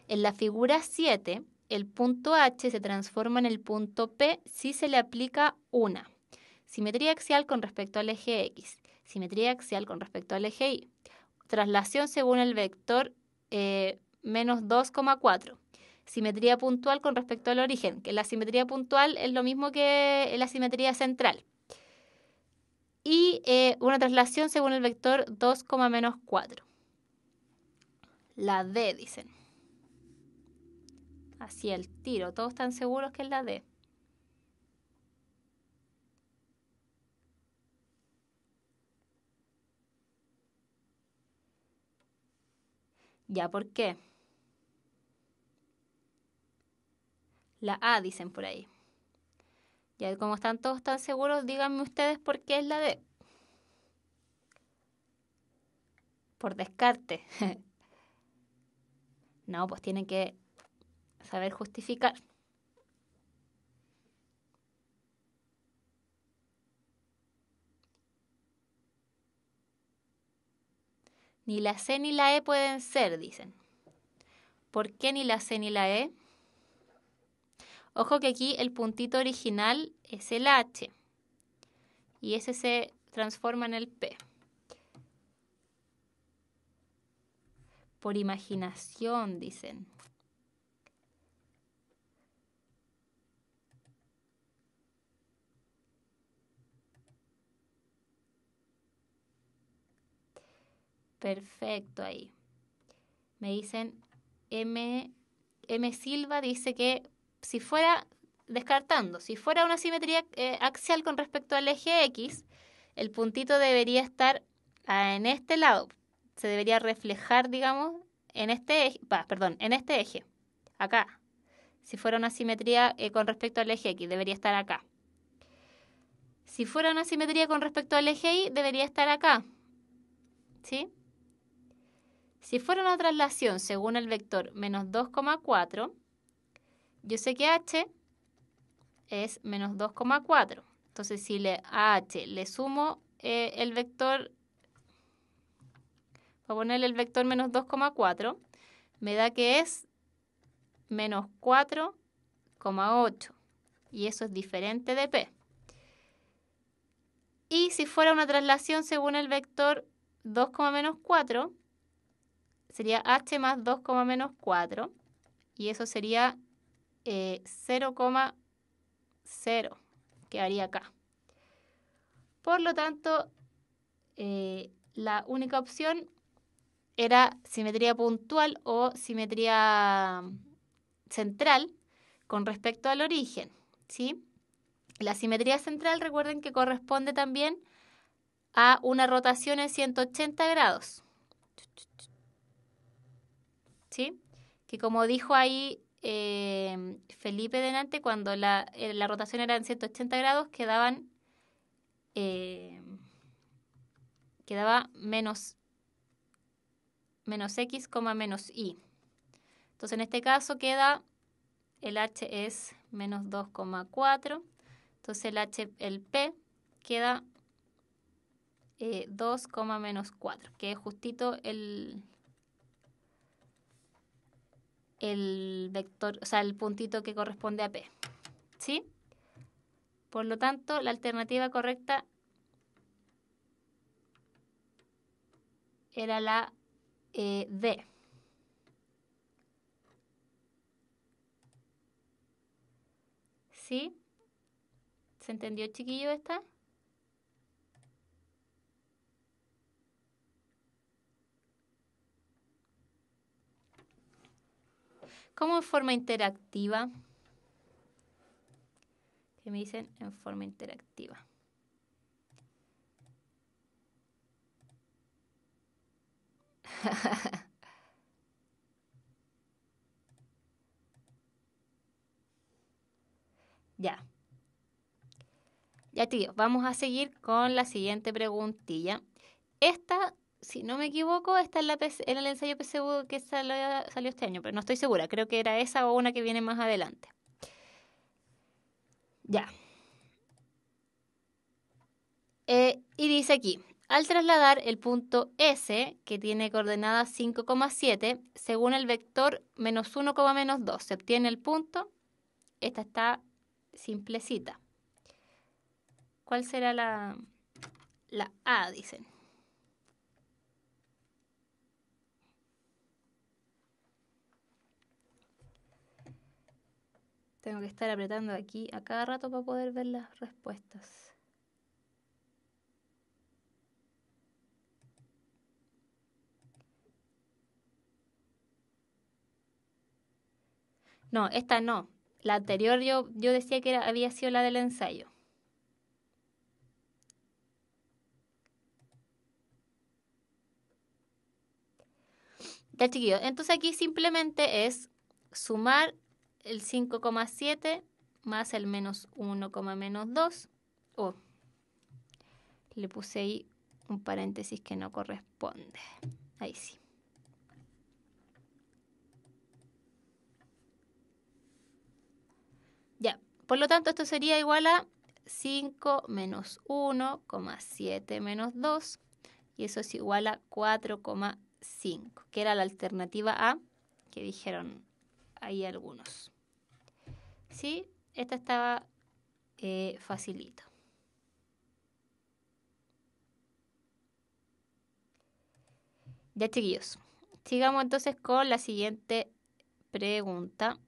en la figura 7, el punto H se transforma en el punto P si se le aplica una simetría axial con respecto al eje X, simetría axial con respecto al eje Y, traslación según el vector menos 2,4, simetría puntual con respecto al origen, que la simetría puntual es lo mismo que la simetría central, y una traslación según el vector 2,-4. La D, dicen. Así el tiro, todos están seguros que es la D. ¿Ya por qué? La A dicen por ahí. Ya como están todos tan seguros, díganme ustedes por qué es la D. Por descarte. No, pues tienen que saber justificar. Ni la C ni la E pueden ser, dicen. ¿Por qué ni la C ni la E? Ojo que aquí el puntito original es el H. Y ese se transforma en el P. Por imaginación, dicen. Perfecto ahí. Me dicen M Silva dice que si fuera, descartando, si fuera una simetría axial con respecto al eje X, el puntito debería estar en este lado. Se debería reflejar, digamos, en este eje, en este eje, acá. Si fuera una simetría con respecto al eje X, debería estar acá. Si fuera una simetría con respecto al eje Y, debería estar acá. ¿Sí? Si fuera una traslación según el vector menos 2,4, yo sé que H es menos 2,4. Entonces, si a H le sumo el vector, voy a ponerle el vector menos 2,4, me da que es menos 4,8. Y eso es diferente de P. Y si fuera una traslación según el vector 2, menos 4, sería H más 2, menos 4. Y eso sería 0,0. Quedaría acá. Por lo tanto, la única opción era simetría puntual o simetría central con respecto al origen, ¿sí? La simetría central, recuerden que corresponde también a una rotación en 180 grados, ¿sí? Que como dijo ahí Felipe delante, cuando la rotación era en 180 grados, quedaba menos x, menos y. Entonces en este caso queda, el h es menos 2,4. Entonces el p queda 2, menos 4, que es justito el vector, o sea, el puntito que corresponde a p. ¿Sí? Por lo tanto, la alternativa correcta era la D. ¿Sí? ¿Se entendió, chiquillo, esta? ¿Cómo en forma interactiva? ¿Qué me dicen? En forma interactiva. Ya. Ya, tío, vamos a seguir con la siguiente preguntilla. Esta, si no me equivoco, esta es en el ensayo PSU que salió este año, pero no estoy segura. Creo que era esa o una que viene más adelante. Ya. Y dice aquí, al trasladar el punto S, que tiene coordenadas 5,7, según el vector menos 1, menos 2, se obtiene el punto. Esta está simplecita. ¿Cuál será la A, dicen? Tengo que estar apretando aquí a cada rato para poder ver las respuestas. No, esta no. La anterior yo decía que había sido la del ensayo. Ya, chiquillos. Entonces aquí simplemente es sumar el 5,7 más el menos 1, menos 2. Oh, le puse ahí un paréntesis que no corresponde. Ahí sí. Ya, por lo tanto esto sería igual a 5 menos 1, 7 menos 2. Y eso es igual a 4,5, que era la alternativa A que dijeron ahí algunos. ¿Sí? Esta estaba facilito. Ya, chiquillos. Sigamos entonces con la siguiente pregunta.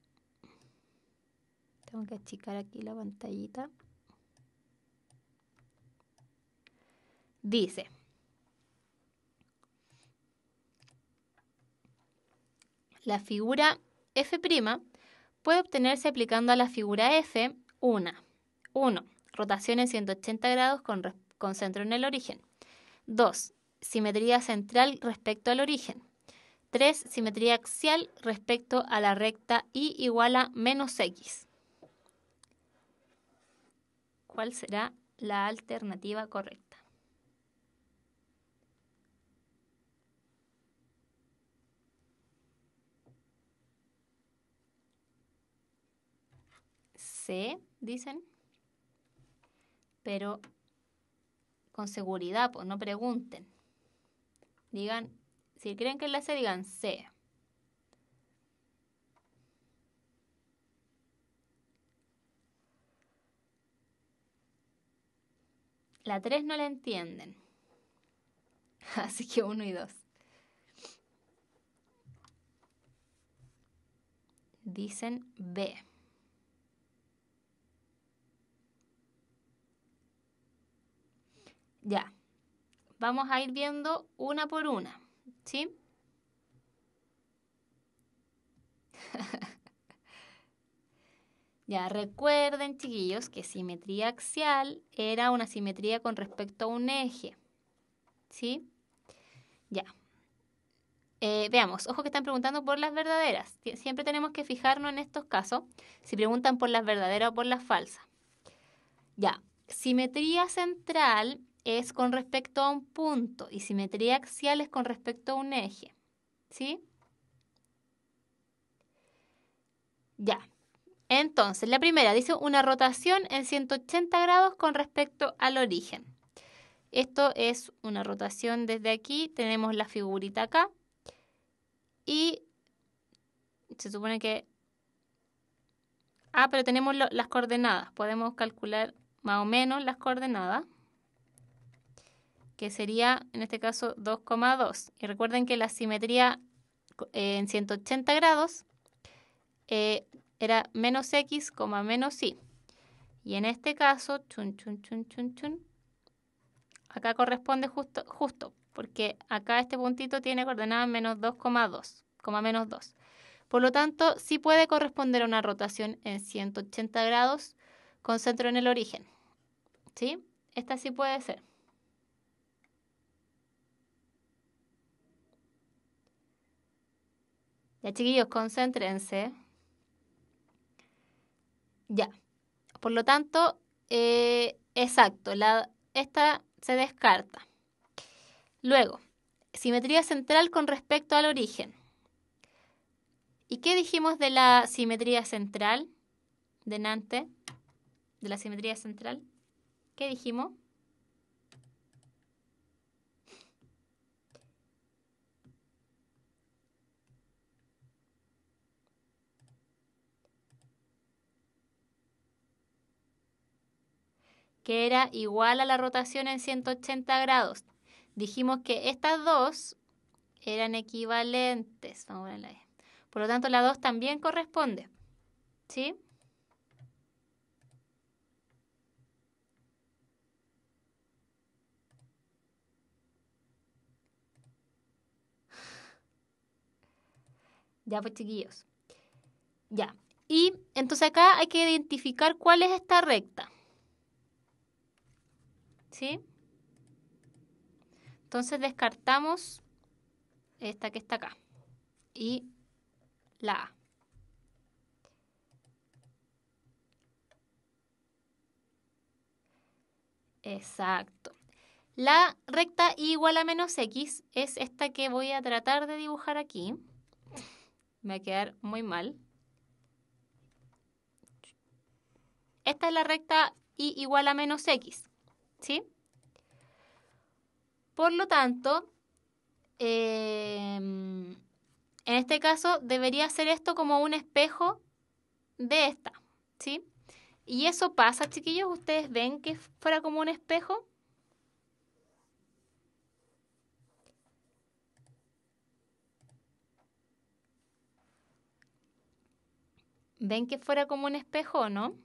Tengo que achicar aquí la pantallita. Dice: la figura F' puede obtenerse aplicando a la figura F 1. Rotación en 180 grados con centro en el origen. 2. Simetría central respecto al origen. 3. Simetría axial respecto a la recta y igual a menos X. ¿Cuál será la alternativa correcta? C, dicen. Pero con seguridad, pues no pregunten. Digan, si creen que es la C, digan C. La 3 no la entienden. Así que 1 y 2. Dicen B. Ya. Vamos a ir viendo una por una. ¿Sí? Ya, recuerden, chiquillos, que simetría axial era una simetría con respecto a un eje. ¿Sí? Ya. Veamos, ojo que están preguntando por las verdaderas. Siempre tenemos que fijarnos en estos casos, si preguntan por las verdaderas o por las falsas. Ya, simetría central es con respecto a un punto y simetría axial es con respecto a un eje. ¿Sí? Ya. Entonces, la primera dice una rotación en 180 grados con respecto al origen. Esto es una rotación desde aquí, tenemos la figurita acá y se supone que... pero tenemos las coordenadas, podemos calcular más o menos las coordenadas, que sería en este caso 2,2. Y recuerden que la simetría en 180 grados era menos x, menos y. Y en este caso, acá corresponde justo, porque acá este puntito tiene coordenadas menos 2,2, menos 2. Por lo tanto, sí puede corresponder a una rotación en 180 grados con centro en el origen. ¿Sí? Esta sí puede ser. Ya, chiquillos, concéntrense. Ya. Por lo tanto, exacto, esta se descarta. Luego, simetría central con respecto al origen. ¿Y qué dijimos de la simetría central? Delante de la simetría central. ¿Qué dijimos? Que era igual a la rotación en 180 grados. Dijimos que estas dos eran equivalentes. Vamos a ponerla ahí. Por lo tanto, la 2 también corresponde. ¿Sí? Ya, pues, chiquillos. Ya. Y entonces acá hay que identificar cuál es esta recta. ¿Sí? Entonces descartamos esta que está acá. Y la A. Exacto. La recta y igual a menos x es esta que voy a tratar de dibujar aquí. Me va a quedar muy mal. Esta es la recta y igual a menos x, ¿sí? Por lo tanto, en este caso debería ser esto como un espejo de esta, ¿sí? Y eso pasa, chiquillos, ¿ustedes ven que fuera como un espejo? ¿Ven que fuera como un espejo o no?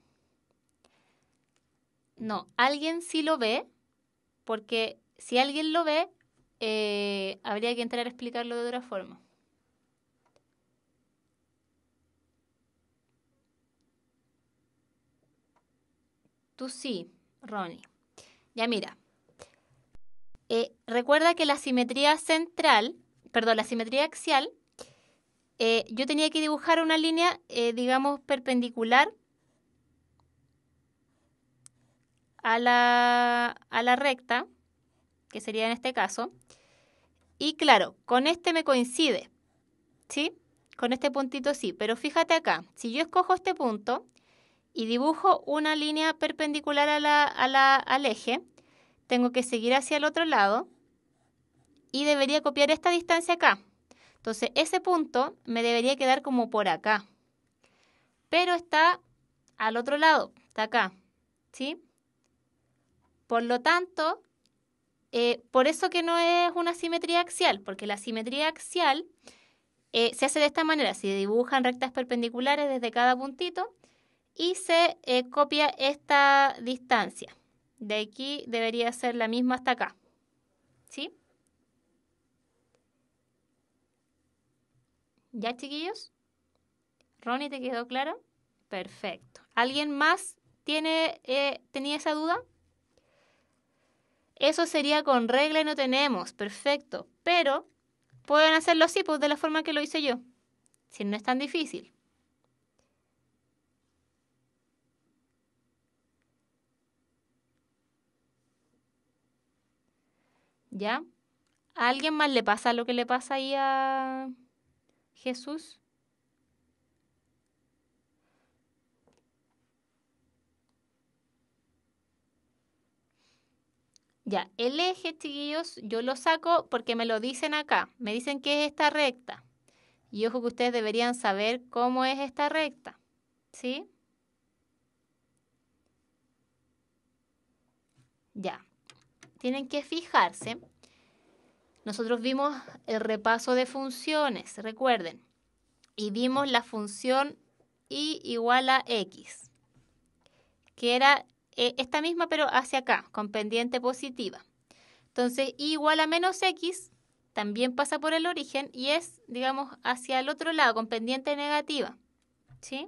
No, alguien sí lo ve, porque si alguien lo ve, habría que entrar a explicarlo de otra forma. Tú sí, Ronnie. Ya mira, recuerda que la simetría central, perdón, la simetría axial, yo tenía que dibujar una línea, digamos, perpendicular a la recta, que sería en este caso. Y claro, con este me coincide, ¿sí? Con este puntito sí, pero fíjate acá, si yo escojo este punto y dibujo una línea perpendicular al eje, tengo que seguir hacia el otro lado y debería copiar esta distancia acá. Entonces, ese punto me debería quedar como por acá, pero está al otro lado, está acá, ¿sí? Por lo tanto, por eso que no es una simetría axial, porque la simetría axial se hace de esta manera, se dibujan rectas perpendiculares desde cada puntito y se copia esta distancia. De aquí debería ser la misma hasta acá, ¿sí? ¿Ya, chiquillos? ¿Ronnie, te quedó claro? Perfecto. ¿Alguien más tenía esa duda? Eso sería con regla y no tenemos, perfecto. Pero pueden hacerlo así, pues de la forma que lo hice yo. Si no es tan difícil. ¿Ya? ¿A alguien más le pasa lo que le pasa ahí a Jesús? Ya, el eje, chiquillos, yo lo saco porque me lo dicen acá. Me dicen que es esta recta. Y ojo que ustedes deberían saber cómo es esta recta. ¿Sí? Ya. Tienen que fijarse. Nosotros vimos el repaso de funciones, recuerden. Y vimos la función y igual a x, que era esta misma pero hacia acá, con pendiente positiva. Entonces, y igual a menos x también pasa por el origen y es, digamos, hacia el otro lado, con pendiente negativa. ¿Sí?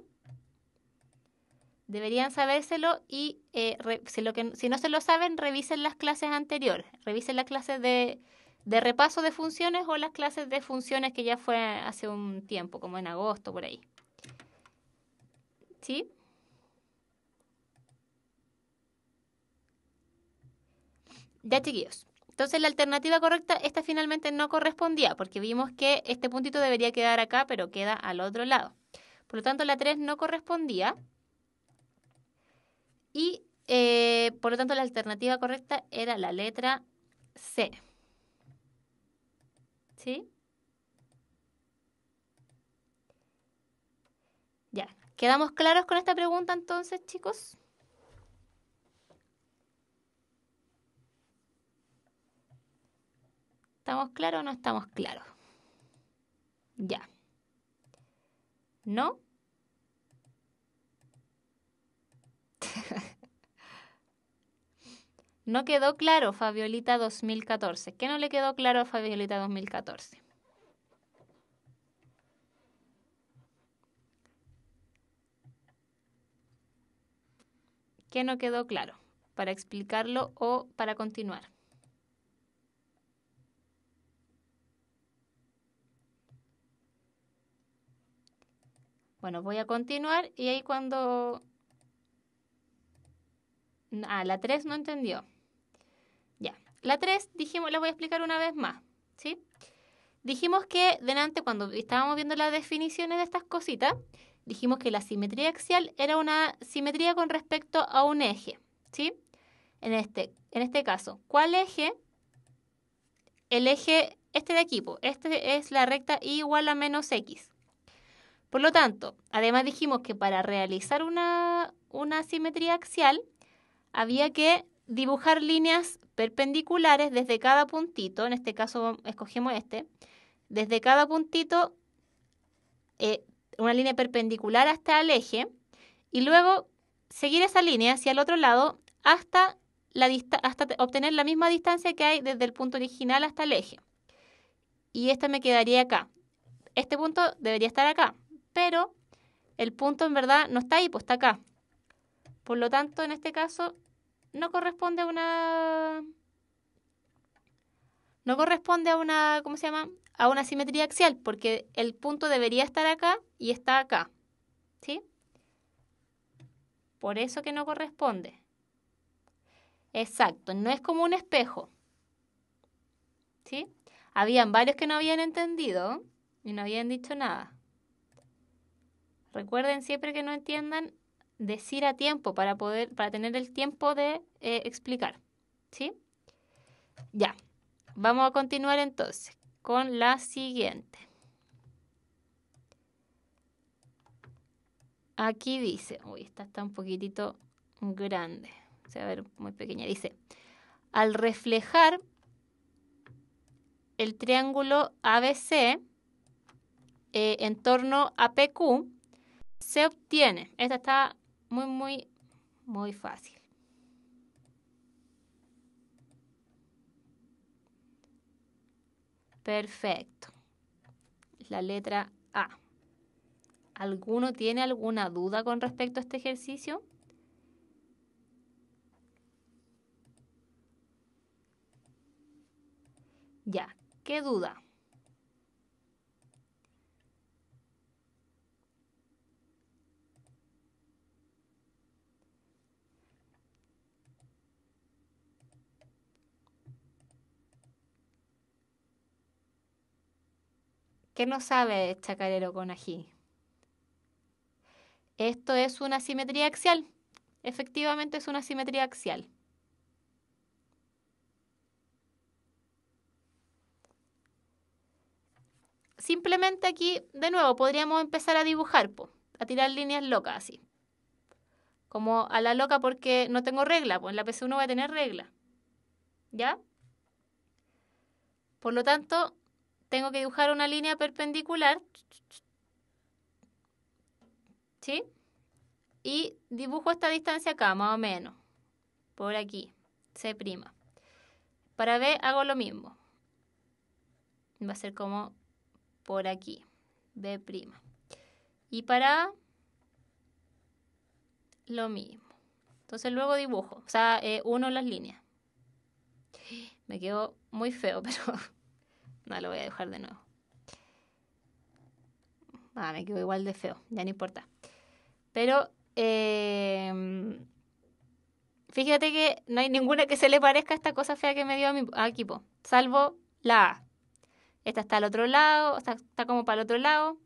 Deberían sabérselo y si no se lo saben, revisen las clases anteriores. Revisen las clases de repaso de funciones o las clases de funciones que ya fue hace un tiempo, como en agosto, por ahí. ¿Sí? Ya, chiquillos. Entonces, la alternativa correcta, esta finalmente no correspondía, porque vimos que este puntito debería quedar acá, pero queda al otro lado. Por lo tanto, la 3 no correspondía. Y, por lo tanto, la alternativa correcta era la letra C. ¿Sí? Ya. ¿Quedamos claros con esta pregunta entonces, chicos? ¿Estamos claros o no estamos claros? Ya. ¿No? No quedó claro, Fabiolita 2014. ¿Qué no le quedó claro a Fabiolita 2014? ¿Qué no quedó claro? Para explicarlo o para continuar. Bueno, voy a continuar y ahí cuando... Ah, la 3 no entendió. La 3, dijimos, la voy a explicar una vez más, ¿sí? Dijimos que delante, cuando estábamos viendo las definiciones de estas cositas, dijimos que la simetría axial era una simetría con respecto a un eje, ¿sí? En este caso, ¿cuál eje? El eje, este de aquí, este es la recta y igual a menos x. Por lo tanto, además dijimos que para realizar una simetría axial, había que dibujar líneas perpendiculares desde cada puntito, en este caso escogemos desde cada puntito una línea perpendicular hasta el eje y luego seguir esa línea hacia el otro lado hasta obtener la misma distancia que hay desde el punto original hasta el eje. Y esta me quedaría acá. Este punto debería estar acá, pero el punto en verdad no está ahí, pues está acá. Por lo tanto, en este caso, no corresponde a una, ¿cómo se llama? A una simetría axial, porque el punto debería estar acá y está acá, ¿sí? Por eso que no corresponde. Exacto, no es como un espejo, ¿sí? Habían varios que no habían entendido y no habían dicho nada. Recuerden siempre que no entiendan decir a tiempo para tener el tiempo de explicar, ¿sí? Ya, vamos a continuar entonces con la siguiente. Aquí dice, uy, esta está un poquitito grande, se va a ver muy pequeña. Dice, al reflejar el triángulo ABC en torno a PQ, se obtiene, esta está muy fácil. Perfecto. La letra A. ¿Alguno tiene alguna duda con respecto a este ejercicio? Ya, ¿qué duda? ¿Qué no sabe chacarero con ají? Esto es una simetría axial. Efectivamente es una simetría axial. Simplemente aquí, de nuevo, podríamos empezar a dibujar, a tirar líneas locas así. Como a la loca porque no tengo regla, pues en la PC1 va a tener regla. ¿Ya? Por lo tanto, tengo que dibujar una línea perpendicular. ¿Sí? Y dibujo esta distancia acá, más o menos. Por aquí. C'. Para B hago lo mismo. Va a ser como por aquí. B'. Y para A, lo mismo. Entonces luego dibujo. O sea, uno las líneas. Me quedó muy feo, pero no lo voy a dejar de nuevo. Me quedó igual de feo. Ya no importa. Pero fíjate que no hay ninguna que se le parezca a esta cosa fea que me dio a mi equipo. Salvo la A. Esta está al otro lado, está como para el otro lado.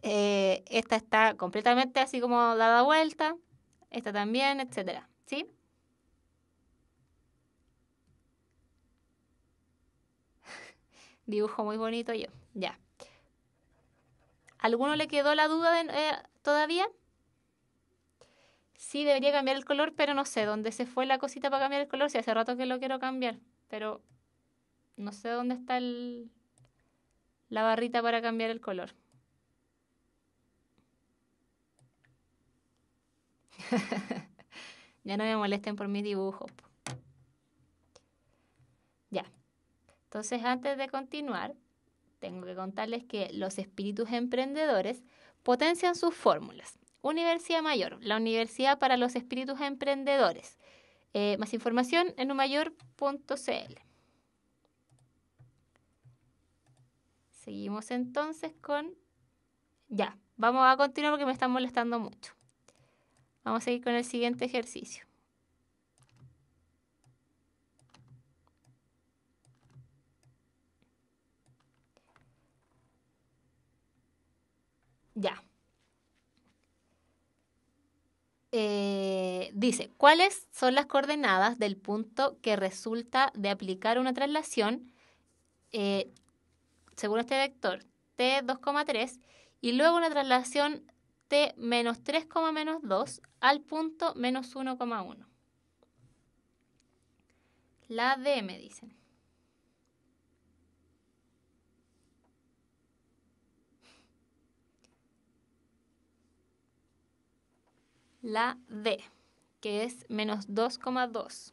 Esta está completamente así como dada vuelta. Esta también, etcétera. ¿Sí? Dibujo muy bonito yo. Ya. ¿Alguno le quedó la duda todavía? Sí, debería cambiar el color, pero no sé dónde se fue la cosita para cambiar el color. Si hace rato que lo quiero cambiar, pero no sé dónde está la barrita para cambiar el color. Ya no me molesten por mis dibujos. Ya. Entonces, antes de continuar, tengo que contarles que los espíritus emprendedores potencian sus fórmulas. Universidad Mayor, la universidad para los espíritus emprendedores. Más información en umayor.cl. Seguimos entonces con... Ya, vamos a continuar porque me están molestando mucho. Vamos a seguir con el siguiente ejercicio. Ya. Dice, ¿cuáles son las coordenadas del punto que resulta de aplicar una traslación según este vector t 2,3 y luego una traslación t menos 3, menos 2 al punto menos 1,1? La D me dicen. La D, que es menos 2,2.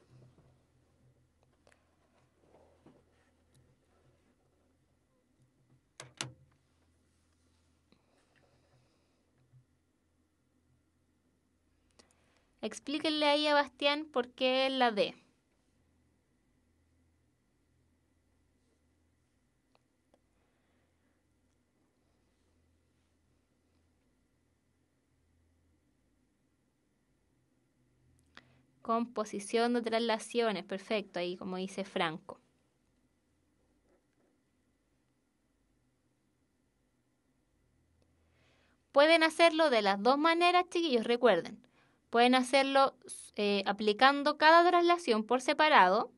Explíquenle ahí a Bastián por qué la D. Composición de traslaciones, perfecto, ahí como dice Franco. Pueden hacerlo de las dos maneras, chiquillos, recuerden. Pueden hacerlo aplicando cada traslación por separado,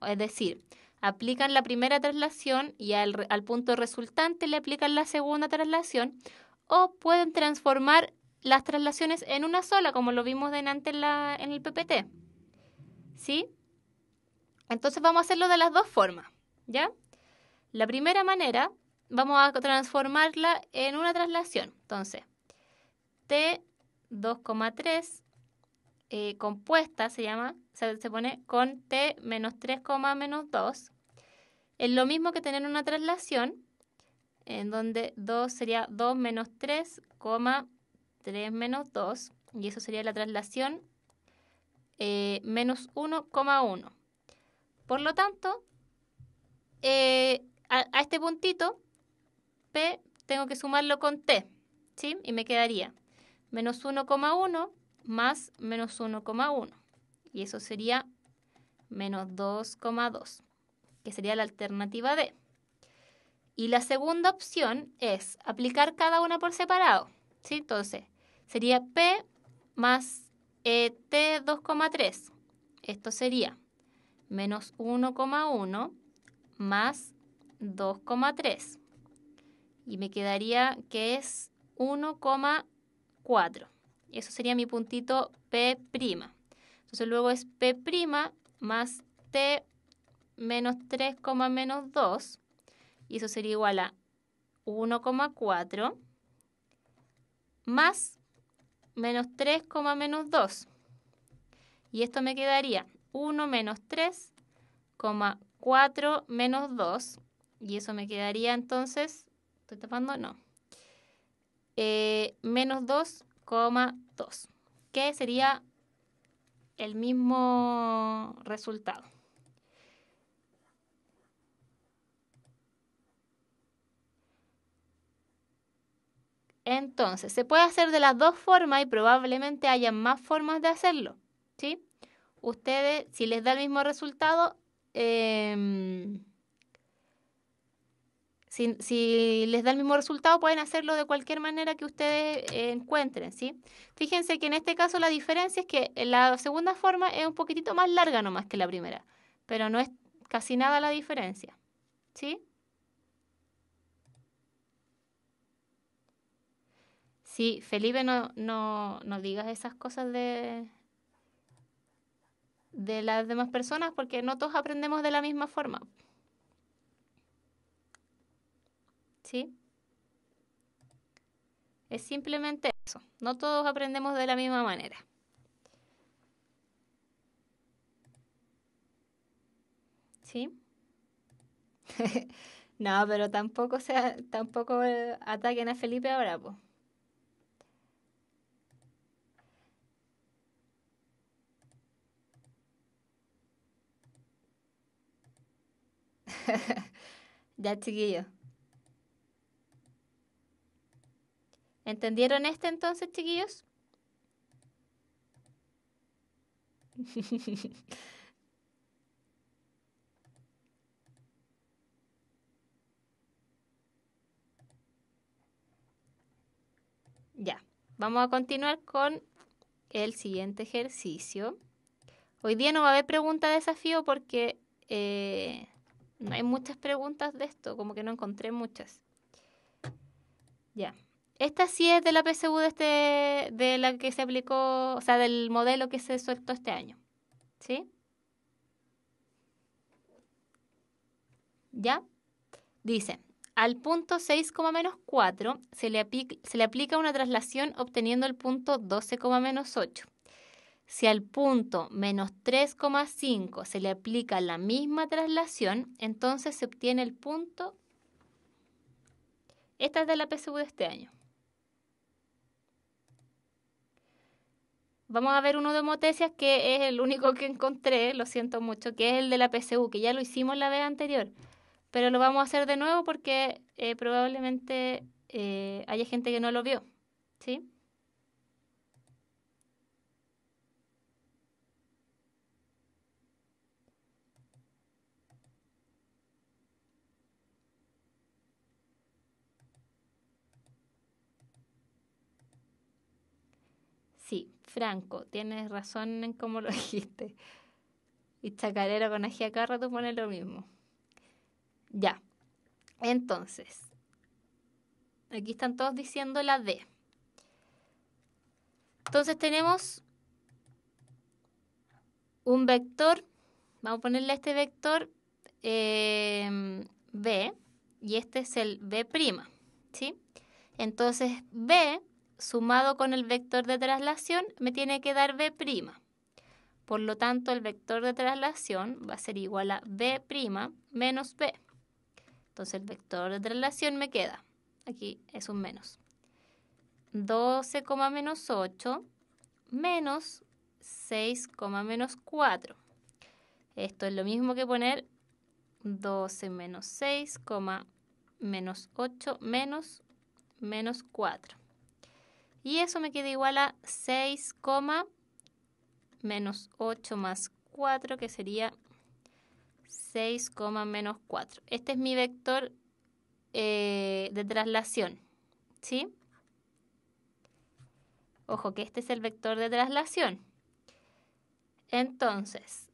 es decir, aplican la primera traslación y al punto resultante le aplican la segunda traslación, o pueden transformar las traslaciones en una sola, como lo vimos delante en el PPT. ¿Sí? Entonces vamos a hacerlo de las dos formas, ¿ya? La primera manera, vamos a transformarla en una traslación. Entonces, T 2,3 compuesta se pone con T menos 3, menos 2. Es lo mismo que tener una traslación en donde 2 sería 2 menos 3, 3 menos 2. Y eso sería la traslación menos 1,1. Por lo tanto, a este puntito, P tengo que sumarlo con T, ¿sí? Y me quedaría menos 1,1 más menos 1,1. Y eso sería menos 2,2, que sería la alternativa D. Y la segunda opción es aplicar cada una por separado, ¿sí? Entonces, sería P más T 2,3. Esto sería menos 1,1 más 2,3. Y me quedaría que es 1,4. Eso sería mi puntito P'. Entonces luego es P' más T menos 3, menos 2. Y eso sería igual a 1,4 más menos 3, menos 2. Y esto me quedaría 1 menos 3, 4 menos 2. Y eso me quedaría entonces, ¿estoy tapando? No. Menos 2,2, que sería el mismo resultado. Entonces, se puede hacer de las dos formas y probablemente haya más formas de hacerlo, ¿sí? Ustedes, si les da el mismo resultado, si les da el mismo resultado, pueden hacerlo de cualquier manera que ustedes encuentren, ¿sí? Fíjense que en este caso la diferencia es que la segunda forma es un poquitito más larga nomás que la primera, pero no es casi nada la diferencia, ¿sí? Sí, Felipe, no digas esas cosas de las demás personas porque no todos aprendemos de la misma forma, ¿sí? Es simplemente eso, no todos aprendemos de la misma manera, ¿sí? No, pero tampoco ataquen a Felipe ahora, pues. Ya, chiquillos. ¿Entendieron este entonces, chiquillos? Ya, vamos a continuar con el siguiente ejercicio. Hoy día no va a haber pregunta de desafío porque no hay muchas preguntas de esto, como que no encontré muchas. Ya. Esta sí es de la PSU de la que se aplicó, o sea, del modelo que se soltó este año. ¿Sí? ¿Ya? Dice, al punto 6,-4 se le aplica una traslación obteniendo el punto 12,-8. Si al punto -3,5 se le aplica la misma traslación, entonces se obtiene el punto. Esta es de la PSU de este año. Vamos a ver uno de homotesias que es el único que encontré, lo siento mucho, que es el de la PSU, que ya lo hicimos la vez anterior. Pero lo vamos a hacer de nuevo porque probablemente haya gente que no lo vio. ¿Sí? Sí, Franco, tienes razón en cómo lo dijiste. Y chacarero con ají acá rato pone lo mismo. Ya, entonces, aquí están todos diciendo la D. Entonces tenemos un vector, vamos a ponerle a este vector B, y este es el B', ¿sí? Entonces B sumado con el vector de traslación me tiene que dar B'. Por lo tanto, el vector de traslación va a ser igual a B' menos B. Entonces el vector de traslación me queda, aquí es un menos, 12,-8 menos 6,-4. Esto es lo mismo que poner 12 menos 6, menos 8 menos 4. Y eso me queda igual a 6, menos 8 más 4, que sería 6, menos 4. Este es mi vector de traslación, ¿sí? Ojo que este es el vector de traslación. Entonces,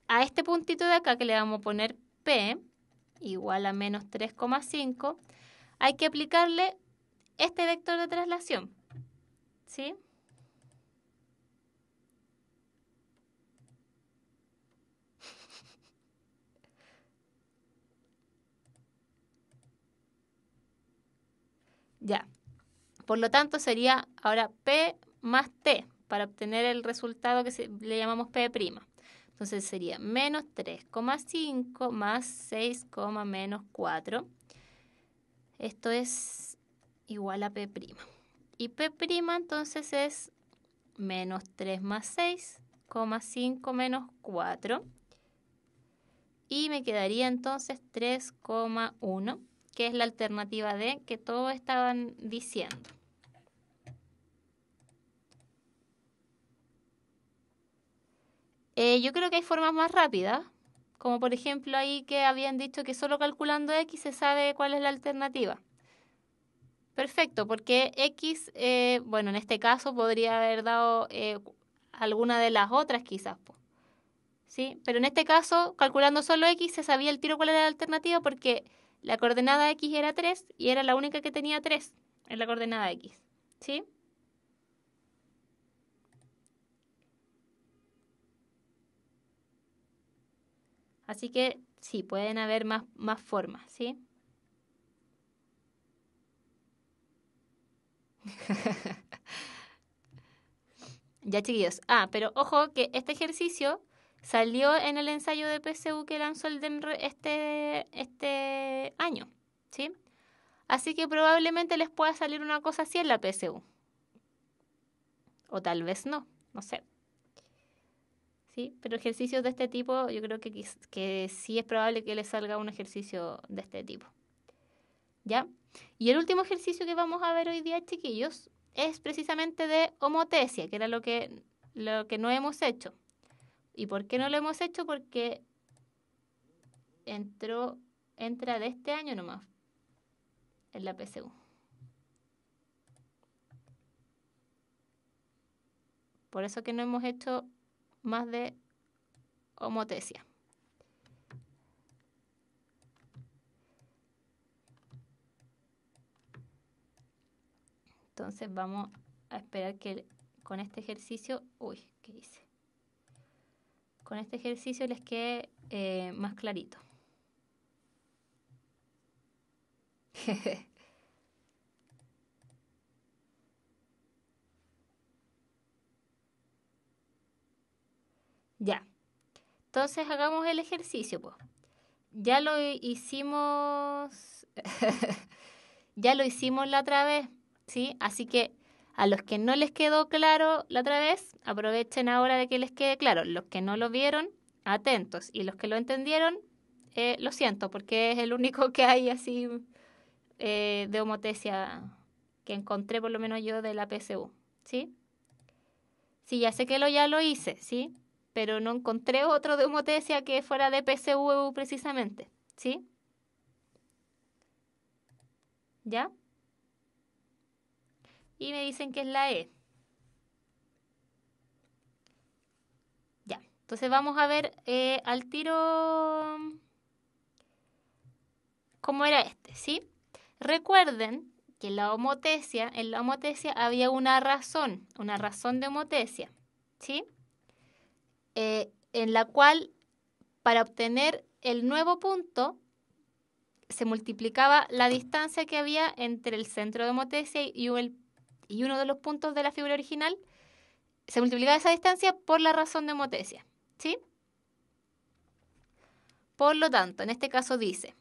a este puntito de acá que le vamos a poner P igual a menos 3,5, hay que aplicarle este vector de traslación, ¿sí? Ya. Por lo tanto, sería ahora P más T para obtener el resultado que le llamamos P'. Entonces sería menos 3,5 más 6, menos 4. Esto es igual a P'. Y P' entonces es menos 3 más 6, 5 menos 4. Y me quedaría entonces 3,1, que es la alternativa D que todos estaban diciendo. Yo creo que hay formas más rápidas, como por ejemplo ahí que habían dicho que solo calculando X se sabe cuál es la alternativa. Perfecto, porque X, bueno, en este caso podría haber dado alguna de las otras quizás, ¿sí? Pero en este caso, calculando solo X, se sabía el tiro cuál era la alternativa porque la coordenada X era 3 y era la única que tenía 3 en la coordenada X, ¿sí? Así que sí, pueden haber más formas, ¿sí? Ya, chiquillos. Pero ojo que este ejercicio salió en el ensayo de PSU que lanzó el DEMR este año, ¿sí? Así que probablemente les pueda salir una cosa así en la PSU. O tal vez no, no sé. ¿Sí? Pero ejercicios de este tipo, yo creo que sí es probable que les salga un ejercicio de este tipo. ¿Ya? Y el último ejercicio que vamos a ver hoy día, chiquillos, es precisamente de homotesia, que era lo que no hemos hecho. ¿Y por qué no lo hemos hecho? Porque entra de este año nomás en la PSU. Por eso que no hemos hecho más de homotesia. Entonces vamos a esperar que con este ejercicio... Uy, ¿qué hice? Con este ejercicio les quede más clarito. Ya. Entonces hagamos el ejercicio, pues. Ya lo hicimos... ya lo hicimos la otra vez, ¿sí? Así que a los que no les quedó claro la otra vez, aprovechen ahora de que les quede claro. Los que no lo vieron, atentos. Y los que lo entendieron, lo siento, porque es el único que hay así de homotesia que encontré por lo menos yo de la PSU, ¿sí? Sí, ya sé que ya lo hice, ¿sí? Pero no encontré otro de homotesia que fuera de PSU precisamente, ¿sí? ¿Ya? Y me dicen que es la E. Ya, entonces vamos a ver al tiro cómo era este, ¿sí? Recuerden que en la homotesia había una razón de homotesia, ¿sí? En la cual para obtener el nuevo punto se multiplicaba la distancia que había entre el centro de homotesia y uno de los puntos de la figura original. Se multiplicaba esa distancia por la razón de homotesia, ¿sí? Por lo tanto, en este caso dice,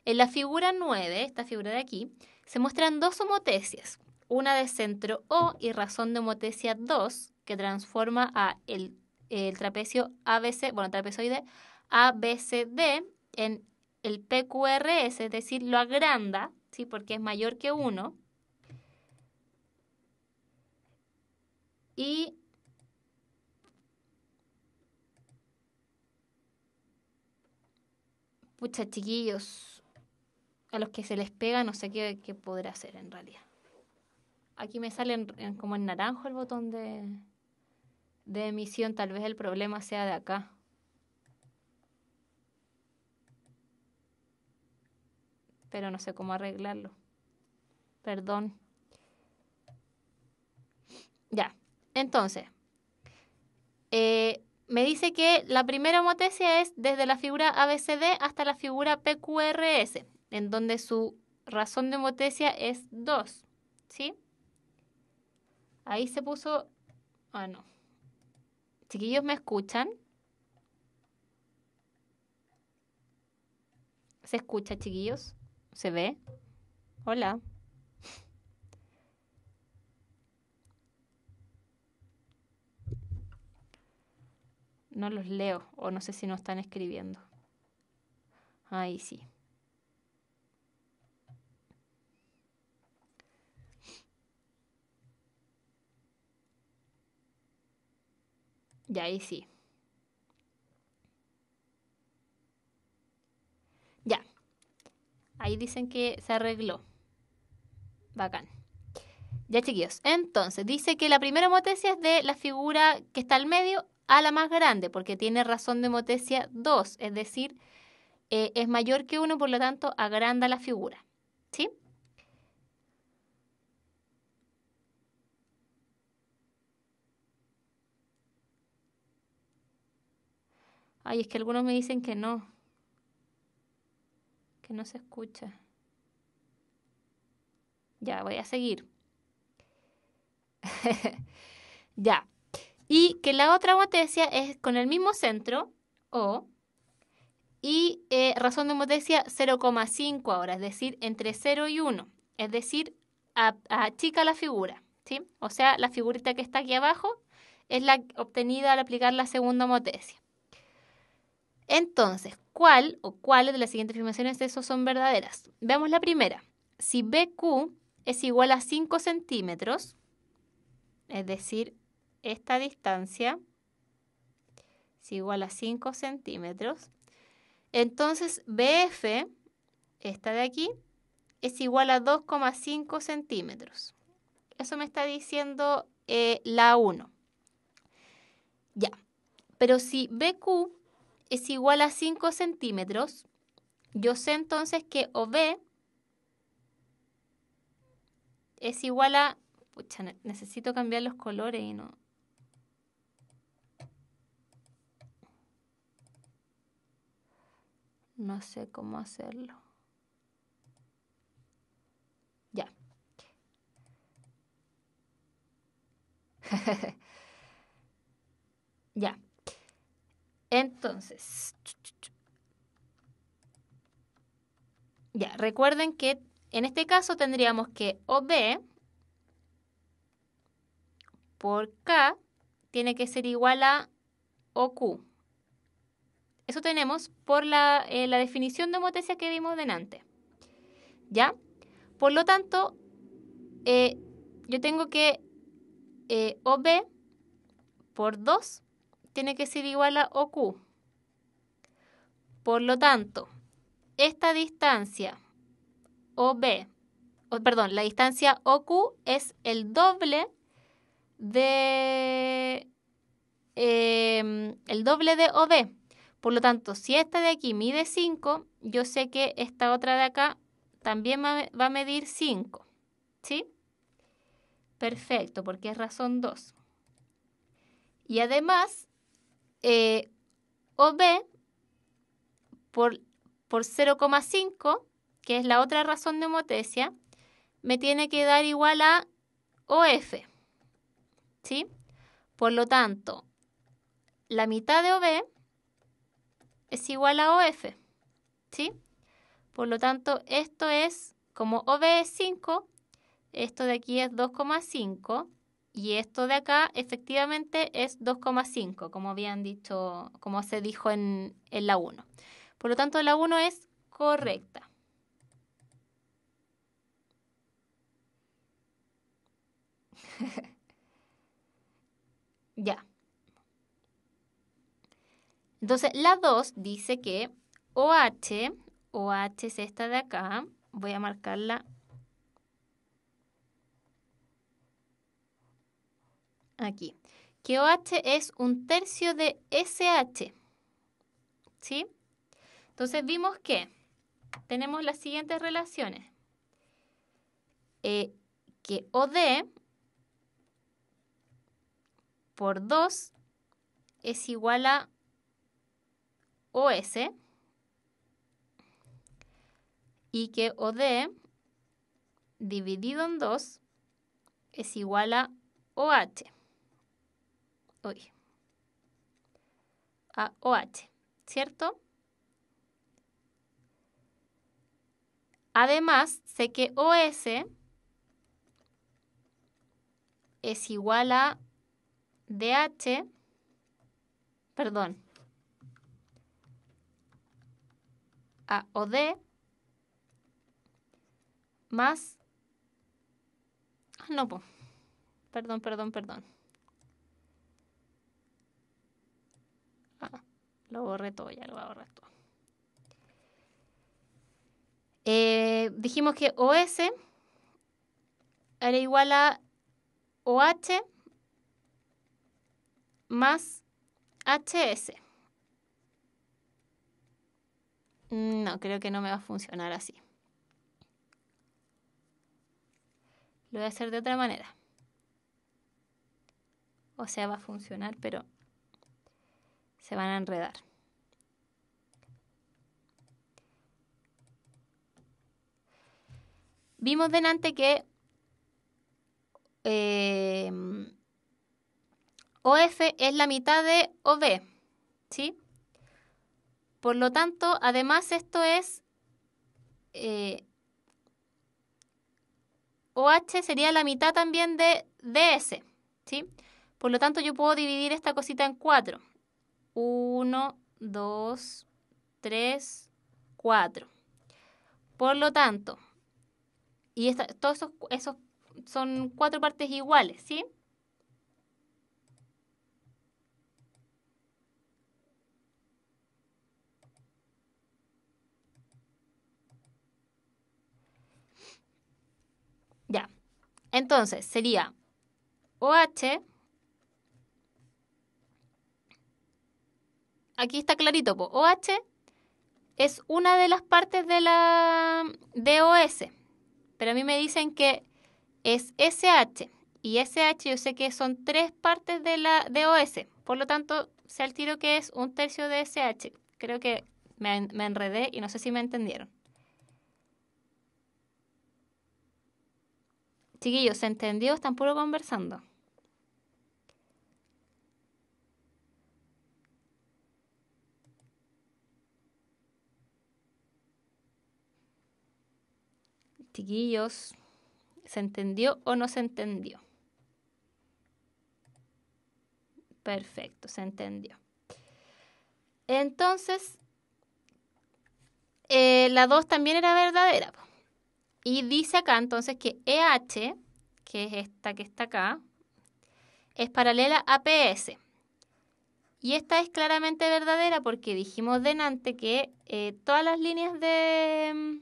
en la figura 9, esta figura de aquí, se muestran dos homotesias, una de centro O y razón de homotesia 2, que transforma a el trapecio ABC, bueno, trapezoide ABCD en el PQRS, es decir, lo agranda, ¿sí? Porque es mayor que 1. Y pucha, chiquillos, a los que se les pega no sé qué podrá hacer en realidad. Aquí me sale como en naranjo el botón de emisión. Tal vez el problema sea de acá. Pero no sé cómo arreglarlo. Perdón. Ya. Entonces, me dice que la primera homotesia es desde la figura ABCD hasta la figura PQRS, en donde su razón de homotesia es 2. ¿Sí? Ahí se puso... Ah, no. Chiquillos, ¿me escuchan? ¿Se escucha, chiquillos? ¿Se ve? Hola. No los leo, o no sé si no están escribiendo. Ahí sí. Ya, ahí sí. Ya. Ahí dicen que se arregló. Bacán. Ya, chiquillos. Entonces, dice que la primera homotesia es de la figura que está al medio a la más grande, porque tiene razón de homotesia 2, es decir, es mayor que 1, por lo tanto, agranda la figura. ¿Sí? Ay, es que algunos me dicen que no se escucha. Ya, voy a seguir. Ya. Y que la otra homotesia es con el mismo centro, O, y razón de homotesia 0,5 ahora, es decir, entre 0 y 1. Es decir, achica la figura, ¿sí? O sea, la figurita que está aquí abajo es la obtenida al aplicar la segunda homotesia. Entonces, ¿cuáles de las siguientes afirmaciones de esos son verdaderas? Veamos la primera. Si BQ es igual a 5 centímetros, es decir, esta distancia es igual a 5 centímetros, Entonces, BF, esta de aquí, es igual a 2,5 centímetros. Eso me está diciendo la 1. Ya, pero si BQ es igual a 5 centímetros, yo sé entonces que OB es igual a... Pucha, necesito cambiar los colores y no... No sé cómo hacerlo. Ya. Ya. Entonces, ya, recuerden que en este caso tendríamos que OB por K tiene que ser igual a OQ. Eso tenemos por la definición de homotesia que vimos delante. ¿Ya? Por lo tanto, yo tengo que OB por 2 tiene que ser igual a OQ. Por lo tanto, esta distancia OB, perdón, la distancia OQ es el doble de OB. Por lo tanto, si esta de aquí mide 5, yo sé que esta otra de acá también va a medir 5. ¿Sí? Perfecto, porque es razón 2. Y además, OB por 0,5, que es la otra razón de homotesia, me tiene que dar igual a OF. ¿Sí? Por lo tanto, la mitad de OB es igual a OF. ¿Sí? Por lo tanto, esto es, como OB es 5, esto de aquí es 2,5 y esto de acá efectivamente es 2,5, como habían dicho, como se dijo en la 1. Por lo tanto, la 1 es correcta. Ya. Entonces, la 2 dice que OH es esta de acá, voy a marcarla aquí, que OH es 1/3 de SH, ¿sí? Entonces, vimos que tenemos las siguientes relaciones. Que OD por 2 es igual a OS y que OD dividido en 2 es igual a OH. Uy, a OH, ¿cierto? Además, sé que OS es igual a DH, perdón, a OD más... No, perdón. Lo borré todo, ya lo voy a borrar todo. Dijimos que OS era igual a OH más HS. No, creo que no me va a funcionar así. Lo voy a hacer de otra manera. O sea, va a funcionar, pero se van a enredar. Vimos delante que OF es la mitad de OB, ¿sí? Por lo tanto, además esto es... OH sería la mitad también de DS, ¿sí? Por lo tanto, yo puedo dividir esta cosita en 4. 1, 2, 3, 4. Por lo tanto, y todos esos son 4 partes iguales, ¿sí? Entonces, sería OH, aquí está clarito, po, OH es una de las partes de OS, pero a mí me dicen que es SH, y SH yo sé que son 3 partes de OS, por lo tanto, sé al tiro que es 1/3 de SH. Creo que me enredé y no sé si me entendieron. Chiquillos, ¿se entendió? Están puro conversando. Chiquillos, ¿se entendió o no se entendió? Perfecto, se entendió. Entonces, la 2 también era verdadera, po. Y dice acá entonces que EH, que es esta que está acá, es paralela a PS. Y esta es claramente verdadera porque dijimos delante que todas las líneas de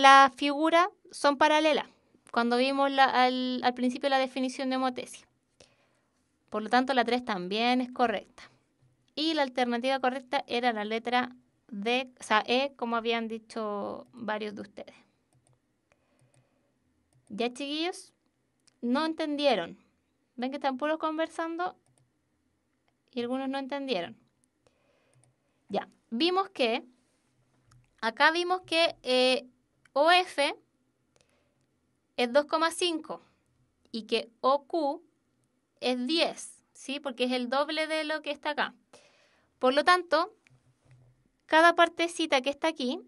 la figura son paralelas, cuando vimos al principio la definición de homotesia. Por lo tanto, la 3 también es correcta. Y la alternativa correcta era la letra D, o sea, E, como habían dicho varios de ustedes. ¿Ya, chiquillos? No entendieron. ¿Ven que están puros conversando? Y algunos no entendieron. Ya, acá vimos que OF es 2,5 y que OQ es 10, ¿sí? Porque es el doble de lo que está acá. Por lo tanto, cada partecita que está aquí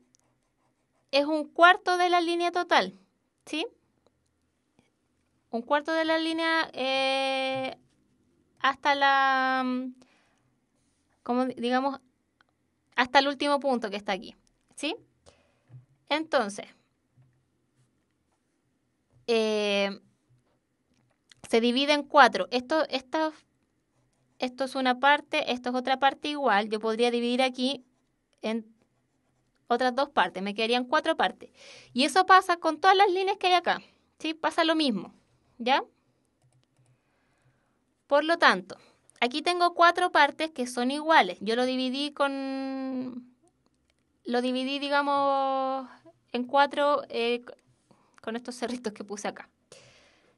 es 1/4 de la línea total, ¿sí? 1/4 de la línea hasta como digamos, hasta el último punto que está aquí, ¿sí? Entonces, se divide en 4. Esto es una parte, esto es otra parte igual. Yo podría dividir aquí en otras 2 partes. Me quedarían 4 partes. Y eso pasa con todas las líneas que hay acá, ¿sí? Pasa lo mismo, ¿ya? Por lo tanto, aquí tengo 4 partes que son iguales. Yo lo dividí, digamos, en 4 con estos cerritos que puse acá.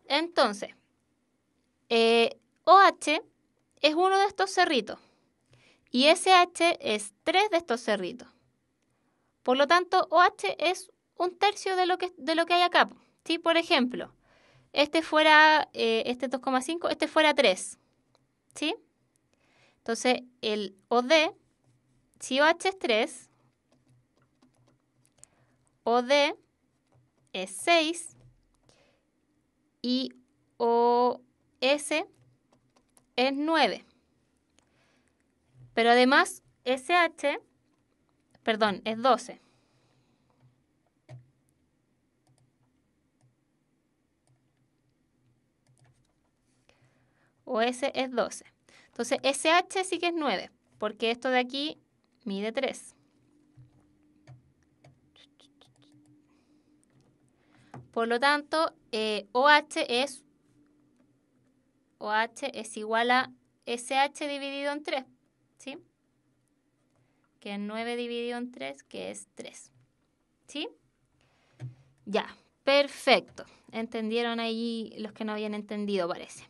Entonces, OH es uno de estos cerritos y SH es 3 de estos cerritos. Por lo tanto, OH es 1/3 de lo que hay acá. ¿Sí? Por ejemplo, este 2,5, este fuera 3. ¿Sí? Entonces, el OD, si OH es 3, OD es 6 y OS es 9. Pero además, SH, perdón, es 12. OS es 12. Entonces, SH sí que es 9, porque esto de aquí mide 3. Por lo tanto, OH es igual a SH dividido en 3, ¿sí? Que es 9 dividido en 3, que es 3. ¿Sí? Ya, perfecto. Entendieron ahí los que no habían entendido, parece.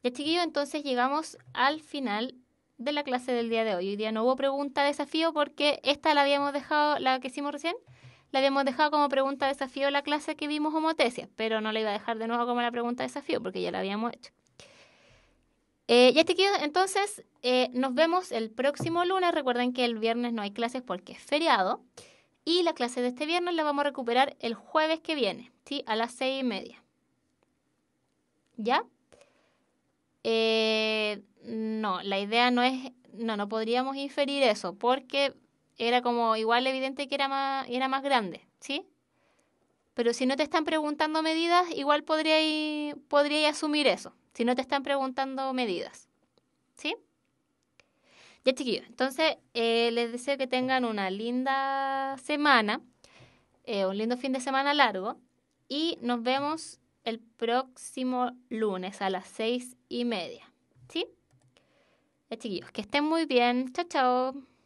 Ya, chiquillos, entonces llegamos al final de la clase del día de hoy. Hoy día no hubo pregunta de desafío porque esta la habíamos dejado, la que hicimos recién, la habíamos dejado como pregunta de desafío en la clase que vimos homotesia, pero no la iba a dejar de nuevo como la pregunta de desafío porque ya la habíamos hecho. Ya, chiquillos, entonces nos vemos el próximo lunes. Recuerden que el viernes no hay clases porque es feriado. Y la clase de este viernes la vamos a recuperar el jueves que viene, ¿sí? A las 6:30. ¿Ya? No, la idea no es... No podríamos inferir eso porque era como igual evidente que era más grande, ¿sí? Pero si no te están preguntando medidas, igual podría asumir eso, si no te están preguntando medidas, ¿sí? Ya, chiquillos, entonces les deseo que tengan una linda semana, un lindo fin de semana largo. y nos vemos el próximo lunes a las 6:30. ¿Sí? Ya, chiquillos, que estén muy bien. Chao, chao.